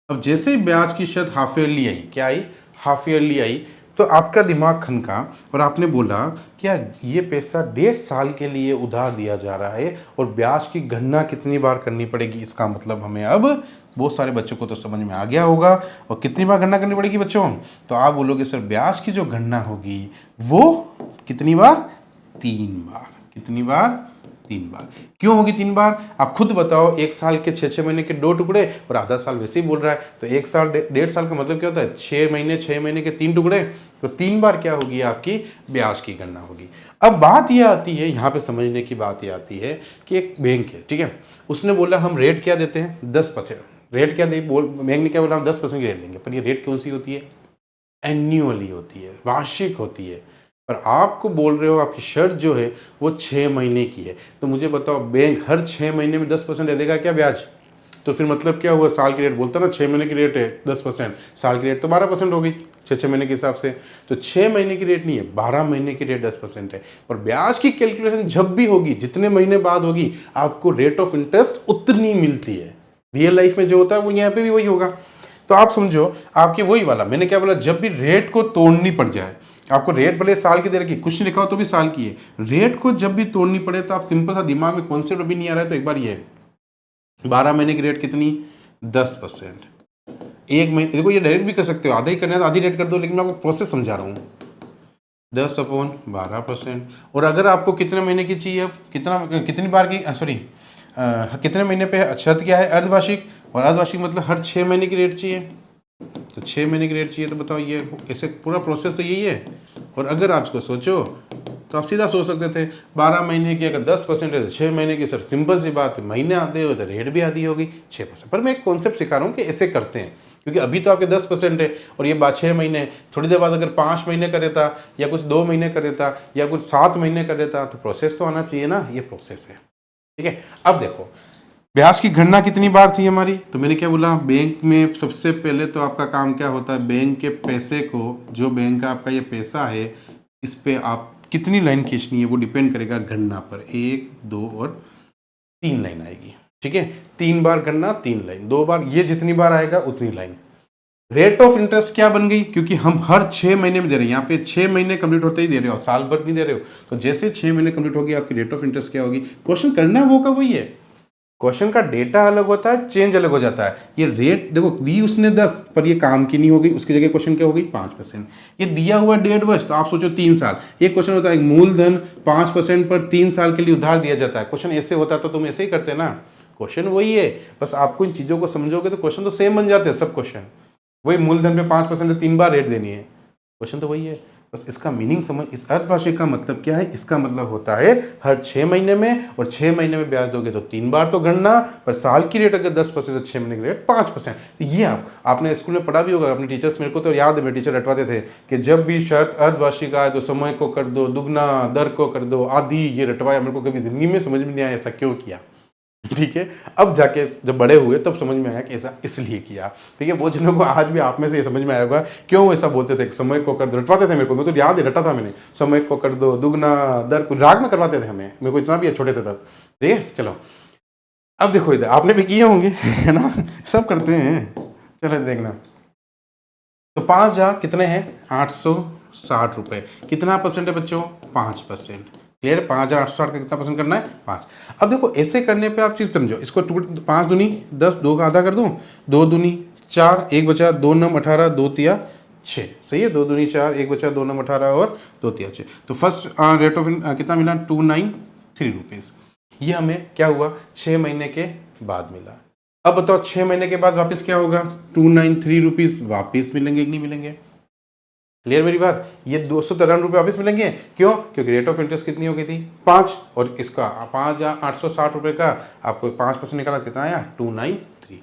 अब जैसे ही ब्याज की शर्त हाफ ईयरली आई, क्या आई हाफ ईयरली आई, तो आपका दिमाग खनका और आपने बोला क्या ये पैसा 1.5 साल के लिए उधार दिया जा रहा है और ब्याज की गणना कितनी बार करनी पड़ेगी, इसका मतलब हमें अब बहुत सारे बच्चों को तो समझ में आ गया होगा। और कितनी बार गणना करनी पड़ेगी बच्चों, तो आप बोलोगे सर ब्याज की जो गणना होगी वो कितनी बार, 3 बार। कितनी बार, 3 बार। क्यों होगी 3 बार, आप खुद बताओ। 1 साल के 6 महीने के 2 टुकड़े और आधा साल वैसे ही बोल रहा है, तो 1 साल 1.5 साल का मतलब क्या होता है 6 महीने के 3 टुकड़े, तो 3 बार क्या होगी आपकी ब्याज की गणना होगी। अब बात यह आती है, यहाँ पे समझने की बात यह आती है कि एक बैंक है, ठीक है, उसने बोला हम रेट क्या देते हैं 10%, रेट क्या दे बोल, बैंक ने क्या बोला हम 10% की रेट देंगे, पर ये रेट कौन सी होती है, एन्युअली होती है, वार्षिक होती है। पर आपको बोल रहे हो आपकी शर्त जो है वो 6 महीने की है, तो मुझे बताओ बैंक हर 6 महीने में 10% दे देगा क्या ब्याज, तो फिर मतलब क्या हुआ, साल की रेट बोलता ना 6 महीने की रेट है 10%, साल की रेट तो 12% हो गई 6 महीने के हिसाब से। तो 6 महीने की रेट नहीं है, 12 महीने की रेट 10% है। पर ब्याज की कैलकुलेशन जब भी होगी, जितने महीने बाद होगी, आपको रेट ऑफ इंटरेस्ट उतनी मिलती है। रियल लाइफ में जो होता है वो यहाँ पे भी वही होगा। तो आप समझो आपकी वही वाला, मैंने क्या बोला, जब भी रेट को तोड़नी पड़ जाए, आपको रेट भले साल की दे रखी, कुछ नहीं लिखा हो तो भी साल की है, रेट को जब भी तोड़नी पड़े तो आप सिंपल सा दिमाग में कॉन्सेप्ट भी नहीं आ रहा है तो एक बार ये 12 महीने की रेट कितनी 10%, 1 महीने देखो ये डायरेक्ट भी कर सकते हो, आधा ही करना है तो आधी रेट कर दो, लेकिन मैं आपको प्रोसेस समझा रहा हूँ। 10/12%। और अगर आपको कितने महीने की चाहिए, कितनी बार की, सॉरी कितने महीने पे है, शर्त क्या है, अर्धवार्षिक, और अर्धवार्षिक मतलब हर 6 महीने की रेट चाहिए। तो 6 महीने की रेट चाहिए, तो बताओ ये ऐसे पूरा प्रोसेस तो यही है। और अगर आप इसको सोचो तो आप सीधा सोच सकते थे 12 महीने की अगर 10% है तो 6 महीने की, सर सिंपल सी बात है, महीने आते हो तो रेट भी आधी होगी 6%। पर मैं एक कॉन्सेप्ट सिखा रहा हूँ कि ऐसे करते हैं, क्योंकि अभी तो आपके 10% है और ये बात 6 महीने, थोड़ी देर बाद अगर 5 महीने कर देता या कुछ 2 महीने कर देता या कुछ 7 महीने कर देता तो प्रोसेस तो आना चाहिए ना, ये प्रोसेस है। ठीक है, अब देखो ब्याज की गणना कितनी बार थी हमारी, तो मैंने क्या बोला, बैंक में सबसे पहले तो आपका काम क्या होता है, बैंक के पैसे को, जो बैंक का आपका ये पैसा है, इस पे आप कितनी लाइन खींचनी है वो डिपेंड करेगा गणना पर। 1, 2 और 3 लाइन आएगी। ठीक है, 3 बार गणना 3 लाइन, 2 बार, ये जितनी बार आएगा उतनी लाइन। रेट ऑफ इंटरेस्ट क्या बन गई, क्योंकि हम हर 6 महीने में दे रहे हैं, यहाँ पे 6 महीने कंप्लीट होते ही दे रहे हो, साल भर नहीं दे रहे हो। तो जैसे 6 महीने कंप्लीट होगी आपकी रेट ऑफ इंटरेस्ट क्या होगी, क्वेश्चन करना वो का वही है, क्वेश्चन का डेटा अलग होता है, चेंज अलग हो जाता है। ये रेट देखो दी उसने 10 पर ये काम की नहीं हो गई, उसकी जगह क्वेश्चन क्या हो गई 5%। ये दिया हुआ 1.5 वर्ष, तो आप सोचो 3 साल, एक क्वेश्चन होता है मूलधन 5% पर 3 साल के लिए उधार दिया जाता है, क्वेश्चन ऐसे होता तो तुम ऐसे ही करते ना, क्वेश्चन वही है, बस आपको इन चीज़ों को समझोगे तो क्वेश्चन तो सेम बन जाते हैं सब क्वेश्चन। वही मूलधन पे 5% 3 बार रेट देनी है, क्वेश्चन तो वही है, बस इसका मीनिंग समझ। इस अर्धवार्षिक का मतलब क्या है, इसका मतलब होता है हर 6 महीने में, और 6 महीने में ब्याज दोगे तो 3 बार तो गणना, पर साल की रेट अगर 10% तो 6 महीने की रेट 5%। तो ये आपने स्कूल में पढ़ा भी होगा, अपने टीचर्स, मेरे को तो याद है मेरे टीचर रटवाते थे कि जब भी शर्त अर्धवार्षिक आए तो समय को कर दो दुगना, दर को कर दो आधी, ये रटवाया, मेरे को कभी जिंदगी में समझ में नहीं आया ऐसा क्यों किया। ठीक है, अब जाके जब बड़े हुए तब समझ में आया कि ऐसा इसलिए किया। ठीक है, वो जिन्हों को आज भी आप में से ये समझ में आया होगा क्यों ऐसा बोलते थे, समय को कर दो, रटवाते थे मेरे को, तो याद है रटा था मैंने, समय को कर दो दुगना दर को, राग में करवाते थे हमें, मेरे को इतना भी छोटे थे तब। ठीक है, चलो अब देखो इधर आपने भी किए होंगे है ना, सब करते हैं। चलो देखना, तो 5,000 कितने हैं, 860 रुपए, कितना परसेंट है बच्चों, 5%। क्लियर, 5,860 का कितना परसेंट करना है, 5। अब देखो ऐसे करने पे आप चीज समझो, इसको 5 दूनी 10, 2 का आधा कर दूं, 2 दूनी 4, 1 बचा, 2 नम 18, 2 तिया 6, सही है, 2 दूनी 4, 1 बचा, 2 नम 18 और 2 तिया 6। तो फर्स्ट रेट ऑफ कितना मिला, 293 रुपीज। ये हमें क्या हुआ, 6 महीने के बाद मिला। अब बताओ 6 महीने के बाद वापस क्या होगा, 293 रुपीज वापिस मिलेंगे कि नहीं मिलेंगे। क्लियर मेरी बात, ये 293 रुपये वापस मिलेंगे, क्यों, क्योंकि रेट ऑफ इंटरेस्ट कितनी हो गई थी 5, और इसका 5,860 रुपये का आपको 5% निकाला, कितना आया 293।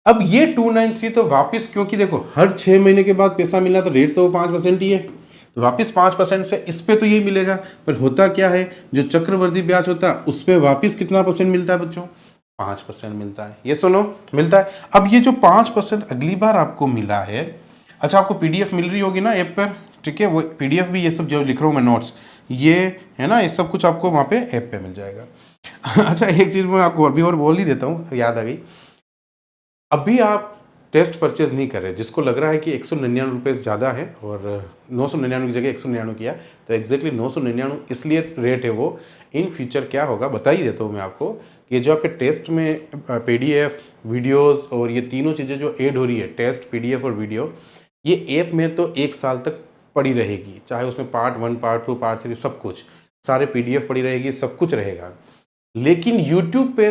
अब ये 293 तो वापस, क्योंकि देखो हर 6 महीने के बाद पैसा मिला तो रेट तो 5% ही है, तो वापस 5% से इस पे तो यही मिलेगा। पर होता क्या है, जो चक्रवर्ती ब्याज होता है उस पर वापिस कितना परसेंट मिलता है बच्चों, 5% मिलता है, ये सुनो मिलता है। अब ये जो 5% अगली बार आपको मिला है, अच्छा आपको पीडीएफ मिल रही होगी ना ऐप पर, ठीक है, वो पीडीएफ भी, ये सब जो लिख रहा हूँ मैं नोट्स, ये है ना, ये सब कुछ आपको वहाँ पे ऐप पे मिल जाएगा। अच्छा एक चीज़ मैं आपको अभी और बोल ही देता हूँ, याद आ गई, अभी आप टेस्ट परचेज नहीं कर रहे, जिसको लग रहा है कि 199 रुपये ज़्यादा है और 999 की जगह 199 किया, तो एग्जैक्टली 999 इसलिए रेट है वो। इन फ्यूचर क्या होगा बता ही देता हूँ मैं आपको, कि जो आपके टेस्ट में पीडीएफ वीडियोस और ये तीनों चीज़ें जो ऐड हो रही है, टेस्ट पीडीएफ और वीडियो, ये ऐप में तो 1 साल तक पड़ी रहेगी, चाहे उसमें पार्ट 1 पार्ट 2 पार्ट 3 सब कुछ, सारे पीडीएफ पड़ी रहेगी, सब कुछ रहेगा। लेकिन यूट्यूब पे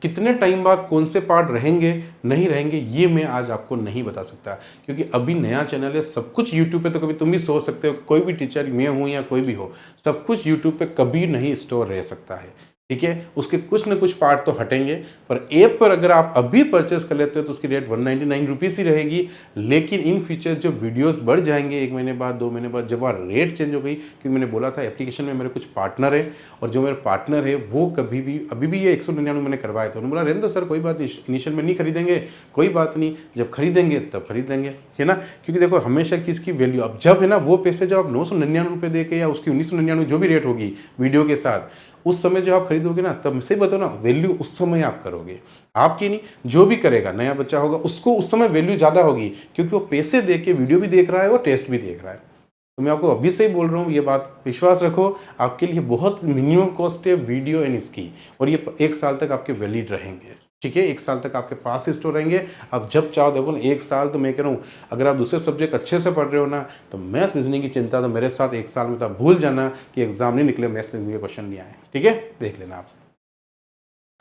कितने टाइम बाद कौन से पार्ट रहेंगे नहीं रहेंगे ये मैं आज आपको नहीं बता सकता, क्योंकि अभी नया चैनल है, सब कुछ यूट्यूब पे, तो कभी तुम भी सोच सकते हो, कोई भी टीचर, मैं हूँ या कोई भी हो, सब कुछ यूट्यूब पे कभी नहीं स्टोर रह सकता है। ठीक है, उसके कुछ न कुछ पार्ट तो हटेंगे, पर ऐप पर अगर आप अभी परचेस कर लेते हो तो उसकी रेट 199 रुपीज़ ही रहेगी। लेकिन इन फ्यूचर जब वीडियोस बढ़ जाएंगे 1 महीने बाद 2 महीने बाद, जब वहाँ रेट चेंज हो गई, क्योंकि मैंने बोला था एप्लीकेशन में मेरे कुछ पार्टनर है, और जो मेरे पार्टनर है वो कभी भी, अभी भी ये 199 मैंने करवाया था, उन्होंने बोला रेंद्र सर कोई बात नहीं, इनिशियल में नहीं खरीदेंगे, कोई बात नहीं, जब खरीदेंगे तब खरीदेंगे, है ना, क्योंकि देखो हमेशा एक चीज़ की वैल्यू, अब जब है ना वो पैसे जब आप 999 रुपये दे के या उसकी 1999 जो भी रेट होगी वीडियो के साथ, उस समय जो आप खरीदोगे ना, तब से बताओ ना, वैल्यू उस समय आप करोगे, आपकी नहीं, जो भी करेगा नया बच्चा होगा उसको उस समय वैल्यू ज़्यादा होगी, क्योंकि वो पैसे दे के वीडियो भी देख रहा है और टेस्ट भी देख रहा है। तो मैं आपको अभी से ही बोल रहा हूँ, ये बात विश्वास रखो, आपके लिए बहुत मिनिमम कॉस्ट है वीडियो एंड इसकी, और ये 1 साल तक आपके वैलिड रहेंगे। ठीक है, 1 साल तक आपके पास ही स्टोर रहेंगे, आप जब चाहो देखो ना, 1 साल तो मैं कह रहा हूँ, अगर आप दूसरे सब्जेक्ट अच्छे से पढ़ रहे हो ना, तो मैथ्स रीजनिंग की चिंता तो मेरे साथ 1 साल में तो आप भूल जाना कि एग्जाम नहीं निकले, मैथ्स रीजनिंग के क्वेश्चन नहीं आए। ठीक है, देख लेना आप।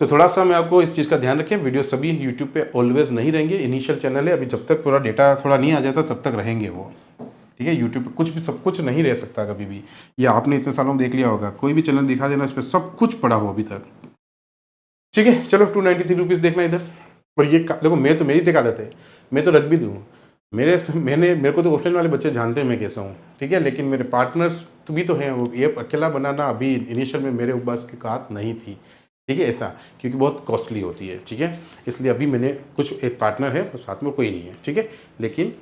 तो थोड़ा-सा मैं आपको इस चीज़ का ध्यान रखें, वीडियो सभी यूट्यूब पे ऑलवेज़ नहीं रहेंगे, इनिशियल चैनल है, अभी जब तक पूरा डेटा थोड़ा नहीं आ जाता तब तक रहेंगे वो। ठीक है? यूट्यूब पे कुछ भी सब कुछ नहीं रह सकता कभी भी। ये आपने इतने सालों में देख लिया होगा, कोई भी चैनल दिखा देना, इस पे सब कुछ पड़ा हो अभी तक। ठीक है? चलो ₹293 देखना इधर। और ये का देखो, मैं तो मेरी तो एक आदत है, मैं तो रख भी दूँ। मेरे को तो ऑफ़लाइन वाले बच्चे जानते हैं मैं कैसा हूँ, ठीक है? लेकिन मेरे पार्टनर्स तो भी तो हैं, वो ये अकेला बनाना अभी इनिशियल में मेरे बस की बात नहीं थी, ठीक है? ऐसा, क्योंकि बहुत कॉस्टली होती है, ठीक है? इसलिए अभी मैंने कुछ एक पार्टनर है और साथ में कोई नहीं है, ठीक है? लेकिन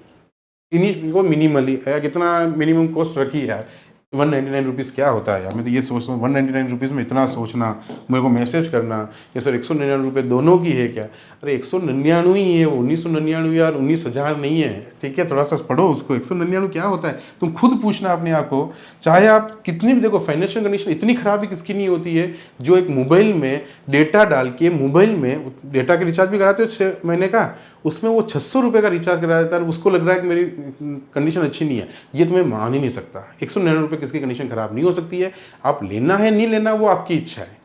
इन्हीं को मिनिमली यार, कितना मिनिमम कॉस्ट रखी है यार। ₹199 क्या होता है यार? मैं तो ये सोचता हूँ ₹199 में इतना सोचना, मेरे को मैसेज करना कि सर ₹199 दोनों की है क्या? अरे 199 ही है वो, 1999 यार, 19,000 नहीं है, ठीक है? थोड़ा सा पढ़ो उसको, 199 क्या होता है? तुम खुद पूछना अपने आप को। चाहे आप कितनी भी देखो, फाइनेंशियल कंडीशन इतनी खराब ही किसकी नहीं होती है, जो एक मोबाइल में डेटा डाल के, मोबाइल में डेटा के रिचार्ज भी कराते हो 6 महीने का, उसमें वो ₹600 का रिचार्ज करा देता है, उसको लग रहा है कि मेरी कंडीशन अच्छी नहीं है। ये तो मैं मान ही नहीं सकता। ₹199 किसकी कंडीशन खराब नहीं हो सकती है। आप लेना है नहीं लेना वो आपकी इच्छा है,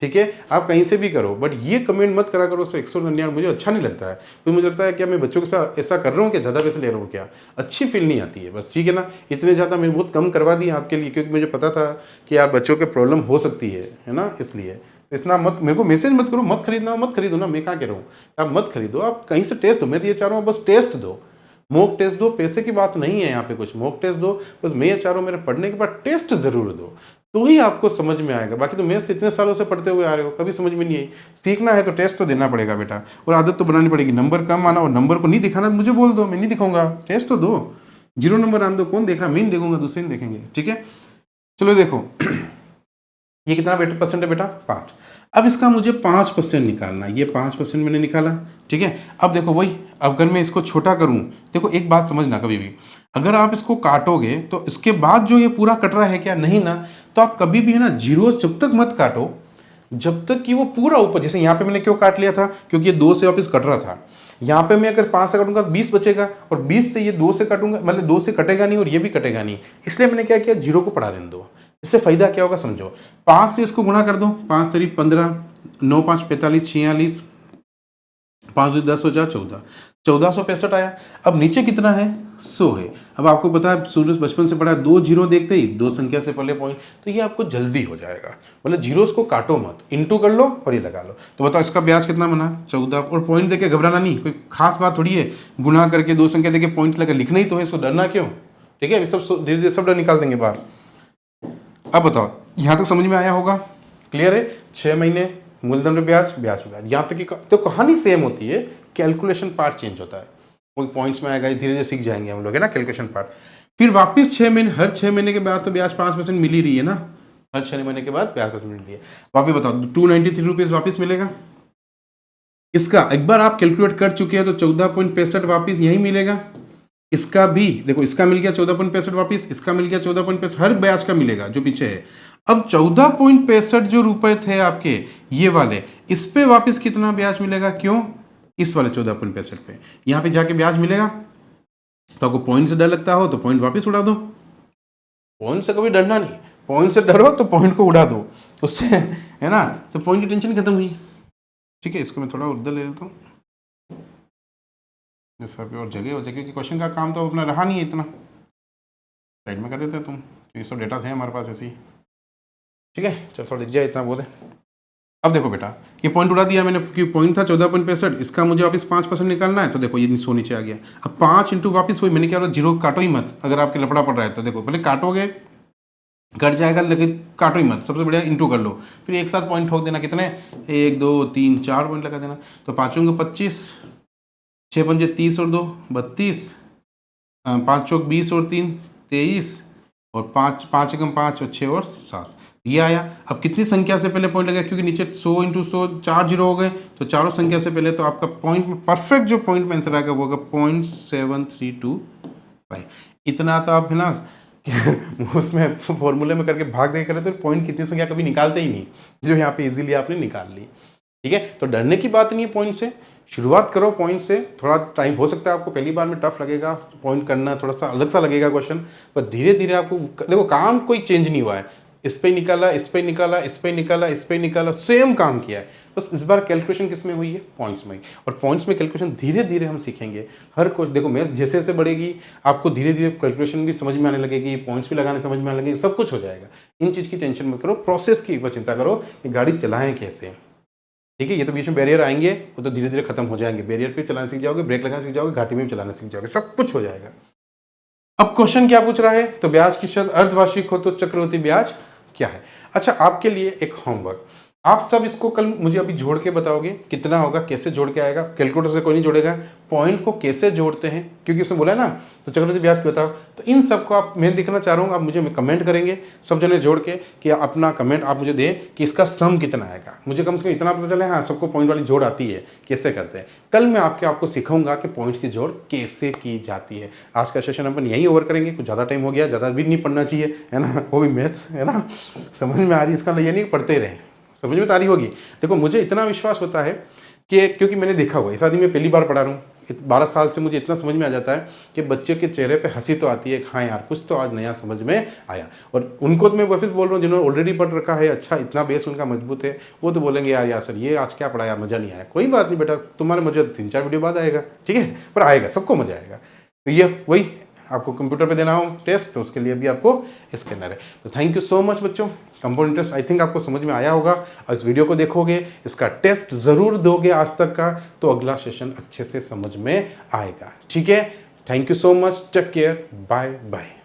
ठीक है? आप कहीं से भी करो, बट ये कमेंट मत करा करो सर 199, मुझे अच्छा नहीं लगता है। फिर मुझे लगता है क्या मैं बच्चों के साथ ऐसा कर रहा हूँ, क्या ज़्यादा पैसे ले रहा हूँ क्या? अच्छी फील नहीं आती है बस, ठीक है ना? इतने ज़्यादा मैंने बहुत कम करवा दिए आपके लिए, क्योंकि मुझे पता था कि यार बच्चों के प्रॉब्लम हो सकती है ना? इसलिए इतना मत मेरे को मैसेज मत करो, मत खरीदना, मत खरीदो ना, मैं क्या कह रहा हूँ? आप मत खरीदो, आप कहीं से टेस्ट दो। मैं तो ये चाह रहा हूँ बस टेस्ट दो, मॉक टेस्ट दो, पैसे की बात नहीं है यहाँ पे कुछ, मॉक टेस्ट दो। बस मैं ये चाह रहा हूँ, मेरे पढ़ने के बाद टेस्ट ज़रूर दो, तो ही आपको समझ में आएगा। बाकी तो मैथ्स इतने सालों से पढ़ते हुए आ रहे हो, कभी समझ में नहीं आई। सीखना है तो टेस्ट तो देना पड़ेगा बेटा, और आदत तो बनानी पड़ेगी। नंबर कम आना और नंबर को नहीं दिखाना तो मुझे बोल दो, मैं नहीं दिखाऊंगा, टेस्ट तो दो। 0 नंबर आने दो, कौन देख रहा? मैं नहीं देखूंगा, दूसरे नहीं देखेंगे, ठीक है? चलो देखो ये कितना बेटा परसेंट है बेटा? 5। अब इसका मुझे 5% निकालना है। ये 5% मैंने निकाला, ठीक है? अब देखो वही, अगर मैं इसको छोटा करूं, देखो एक बात समझना, कभी भी अगर आप इसको काटोगे तो इसके बाद जो ये पूरा कट रहा है क्या, नहीं ना, तो आप कभी भी है ना जीरो जब तक मत काटो जब तक कि वो पूरा ऊपर। जैसे यहाँ पे मैंने क्यों काट लिया था, क्योंकि ये 2 से वापस कट रहा था। यहाँ पे मैं अगर 5 से काटूंगा 20 बचेगा, और 20 से ये 2 से काटूंगा, मतलब 2 से कटेगा नहीं और ये भी कटेगा नहीं, इसलिए मैंने क्या किया, जीरो को पढ़ा रहने दो। इससे फायदा क्या होगा समझो, 5 से इसको गुणा कर दो, 5 से 15, 9 5 45 46, 5 2 10 हो जा 14, 1465 आया। अब नीचे कितना है, 100 है। अब आपको पता है सूरज बचपन से पढ़ा है, 2 जीरो देखते ही 2 संख्या से पहले पॉइंट, तो ये आपको जल्दी हो जाएगा। मतलब जीरोस को काटो मत, इंटू कर लो और ये लगा लो। तो बताओ इसका ब्याज कितना बना, 14। और पॉइंट देके घबराना नहीं, कोई खास बात थोड़ी है। गुना करके 2 संख्या देके पॉइंट लगा, लिखना ही तो है, इसको डरना क्यों? ठीक है, सब धीरे धीरे सब डर निकाल देंगे बाहर। अब बताओ यहाँ तक समझ में आया होगा, क्लियर है? 6 महीने मूलधन पे ब्याज, ब्याज पे ब्याज, यहाँ तक की तो कहानी सेम होती है, कैलकुलेशन पार्ट चेंज होता है। कोई पॉइंट्स में आएगा, धीरे धीरे सीख जाएंगे हम लोग, है ना, कैलकुलेशन पार्ट। फिर वापस 6 महीने, हर 6 महीने के बाद तो ब्याज 5% मिल ही रही है ना, हर 6 महीने के बाद ब्याज 5% मिल रही है। वापिस बताओ, 293 रुपीज़ वापिस मिलेगा। इसका एक बार आप कैलकुलेट कर चुके हैं तो 14.65 वापिस यही मिलेगा। इसका भी देखो, इसका मिल गया 14.65 वापिस, इसका मिल गया 14.65, हर ब्याज का मिलेगा जो पीछे है। अब 14.65 जो रुपए थे आपके ये वाले, इस पे वापस कितना ब्याज मिलेगा, क्यों? इस वाले 14.65 पे यहां पे जाके ब्याज मिलेगा। तो आपको पॉइंट से डर लगता हो तो पॉइंट वापस उड़ा दो, पॉइंट से कभी डरना नहीं, पॉइंट से डरो तो पॉइंट को उड़ा दो, उससे है ना, तो पॉइंट की टेंशन खत्म हुई। ठीक है, इसको मैं थोड़ा उधर ले लेता हूँ, जैसा पे और जगह हो जाए, क्योंकि क्वेश्चन का काम तो अपना रहा नहीं है इतना, साइड में कर देते हैं तुम, तो ये सब डेटा थे हमारे पास ऐसे ही। ठीक है, चल थोड़ा दिख जाए, इतना बहुत है। अब देखो बेटा, ये पॉइंट उड़ा दिया मैंने, क्योंकि पॉइंट था 14.65, इसका मुझे वापस 5% निकालना है। तो देखो ये 100 नीचे आ गया। अब 5 इंटू वापस वही, मैंने क्या बोला, जीरो काटो ही मत। अगर आपके लपड़ा पड़ रहा है तो देखो, पहले काटोगे कट जाएगा, लेकिन काटो ही मत, सबसे बढ़िया इंटू कर लो, फिर एक साथ पॉइंट ठोक देना। कितने, 1 2 3 4 पॉइंट लगा देना। तो 5 होंगे 25, 6 पंजे 30 और 2 32, 5 चौक 20 और 3 23, और 5 5 एकम 5 और 6 और 7, ये आया। अब कितनी संख्या से पहले पॉइंट लगा, क्योंकि नीचे 100 इंटू 100 4 जीरो हो गए, तो चारों संख्या से पहले, तो आपका पॉइंट में परफेक्ट जो पॉइंट में आंसर आएगा वो होगा 0.7325। इतना तो आप है ना उसमें फॉर्मूले में करके भाग दे करे तो पॉइंट कितनी संख्या कभी निकालते ही नहीं, जो यहाँ पे इजीली आपने निकाल ली। ठीक है, तो डरने की बात नहीं है पॉइंट से, शुरुआत करो पॉइंट से। थोड़ा टाइम हो सकता है आपको पहली बार में टफ लगेगा, पॉइंट करना थोड़ा सा अलग सा लगेगा क्वेश्चन, पर धीरे धीरे आपको देखो, काम कोई चेंज नहीं हुआ है, इस पे निकाला, इस पे निकाला, इस पे निकाला, इस पे निकाला, सेम काम किया है। बस इस बार कैलकुलेशन किस में हुई है? पॉइंट्स में। और पॉइंट्स में कैलकुलेशन धीरे धीरे हम सीखेंगे। हर कुछ देखो, मैथ्स जैसे जैसे बढ़ेगी आपको धीरे धीरे कैलकुलेशन भी समझ में आने लगेगी, पॉइंट्स भी लगाने समझ में आने लगेगी, सब कुछ हो जाएगा। इन चीज़ की टेंशन मत करो, प्रोसेस की एक बार चिंता करो कि गाड़ी चलाएं कैसे। ठीक है, ये तो बीच में बैरियर आएंगे, वो तो धीरे धीरे खत्म हो जाएंगे। बैरियर पे चलाना सीख जाओगे, ब्रेक लगाना सीख जाओगे, घाटी में भी चलाना सीख जाओगे, सब कुछ हो जाएगा। अब क्वेश्चन क्या पूछ रहा है? तो ब्याज की शर्त अर्धवार्षिक हो तो चक्रवृद्धि ब्याज क्या है? अच्छा, आपके लिए एक होमवर्क, आप सब इसको कल मुझे अभी जोड़ के बताओगे कितना होगा, कैसे जोड़ के आएगा। कैलकुलेटर से कोई नहीं जोड़ेगा, पॉइंट को कैसे जोड़ते हैं, क्योंकि उसने बोला है ना, तो चक्रवृद्धि ब्याज बताओ। तो इन सबको आप, मैं दिखना चाह रहा हूँ, आप मुझे कमेंट करेंगे सब जने जोड़ के कि अपना कमेंट आप मुझे दें कि इसका सम कितना आएगा। मुझे कम से कम इतना पता चले, हाँ सबको पॉइंट वाली जोड़ आती है, कैसे करते हैं। कल मैं आपको सिखाऊंगा कि पॉइंट की जोड़ कैसे की जाती है। आज का सेशन अपन यहीं ओवर करेंगे, कुछ ज़्यादा टाइम हो गया, ज़्यादा भी नहीं पढ़ना चाहिए, है ना, वो भी मैथ्स है ना, समझ में आ रही है, इसका ये नहीं पढ़ते रहें, समझ में तो आ रही होगी। देखो मुझे इतना विश्वास होता है कि क्योंकि मैंने देखा हुआ है, शादी में पहली बार पढ़ा रहा हूँ, 12 साल से मुझे इतना समझ में आ जाता है कि बच्चे के चेहरे पे हंसी तो आती है, हाँ यार कुछ तो आज नया समझ में आया। और उनको तो मैं वापस बोल रहा हूँ जिन्होंने ऑलरेडी पढ़ रखा है, अच्छा इतना बेस उनका मजबूत है, वो तो बोलेंगे यार यार सर ये आज क्या पढ़ाया, मज़ा नहीं आया। कोई बात नहीं बेटा, तुम्हारे मज़ा 3-4 वीडियो बाद आएगा, ठीक है, पर आएगा, सबको मज़ा आएगा। तो ये वही आपको कंप्यूटर पे देना हो टेस्ट, तो उसके लिए भी आपको स्कैनर है। तो थैंक यू सो मच बच्चों। कंपाउंड इंटरेस्ट आई थिंक आपको समझ में आया होगा, और इस वीडियो को देखोगे, इसका टेस्ट ज़रूर दोगे आज तक का, तो अगला सेशन अच्छे से समझ में आएगा। ठीक है, thank you so much, take care, bye bye.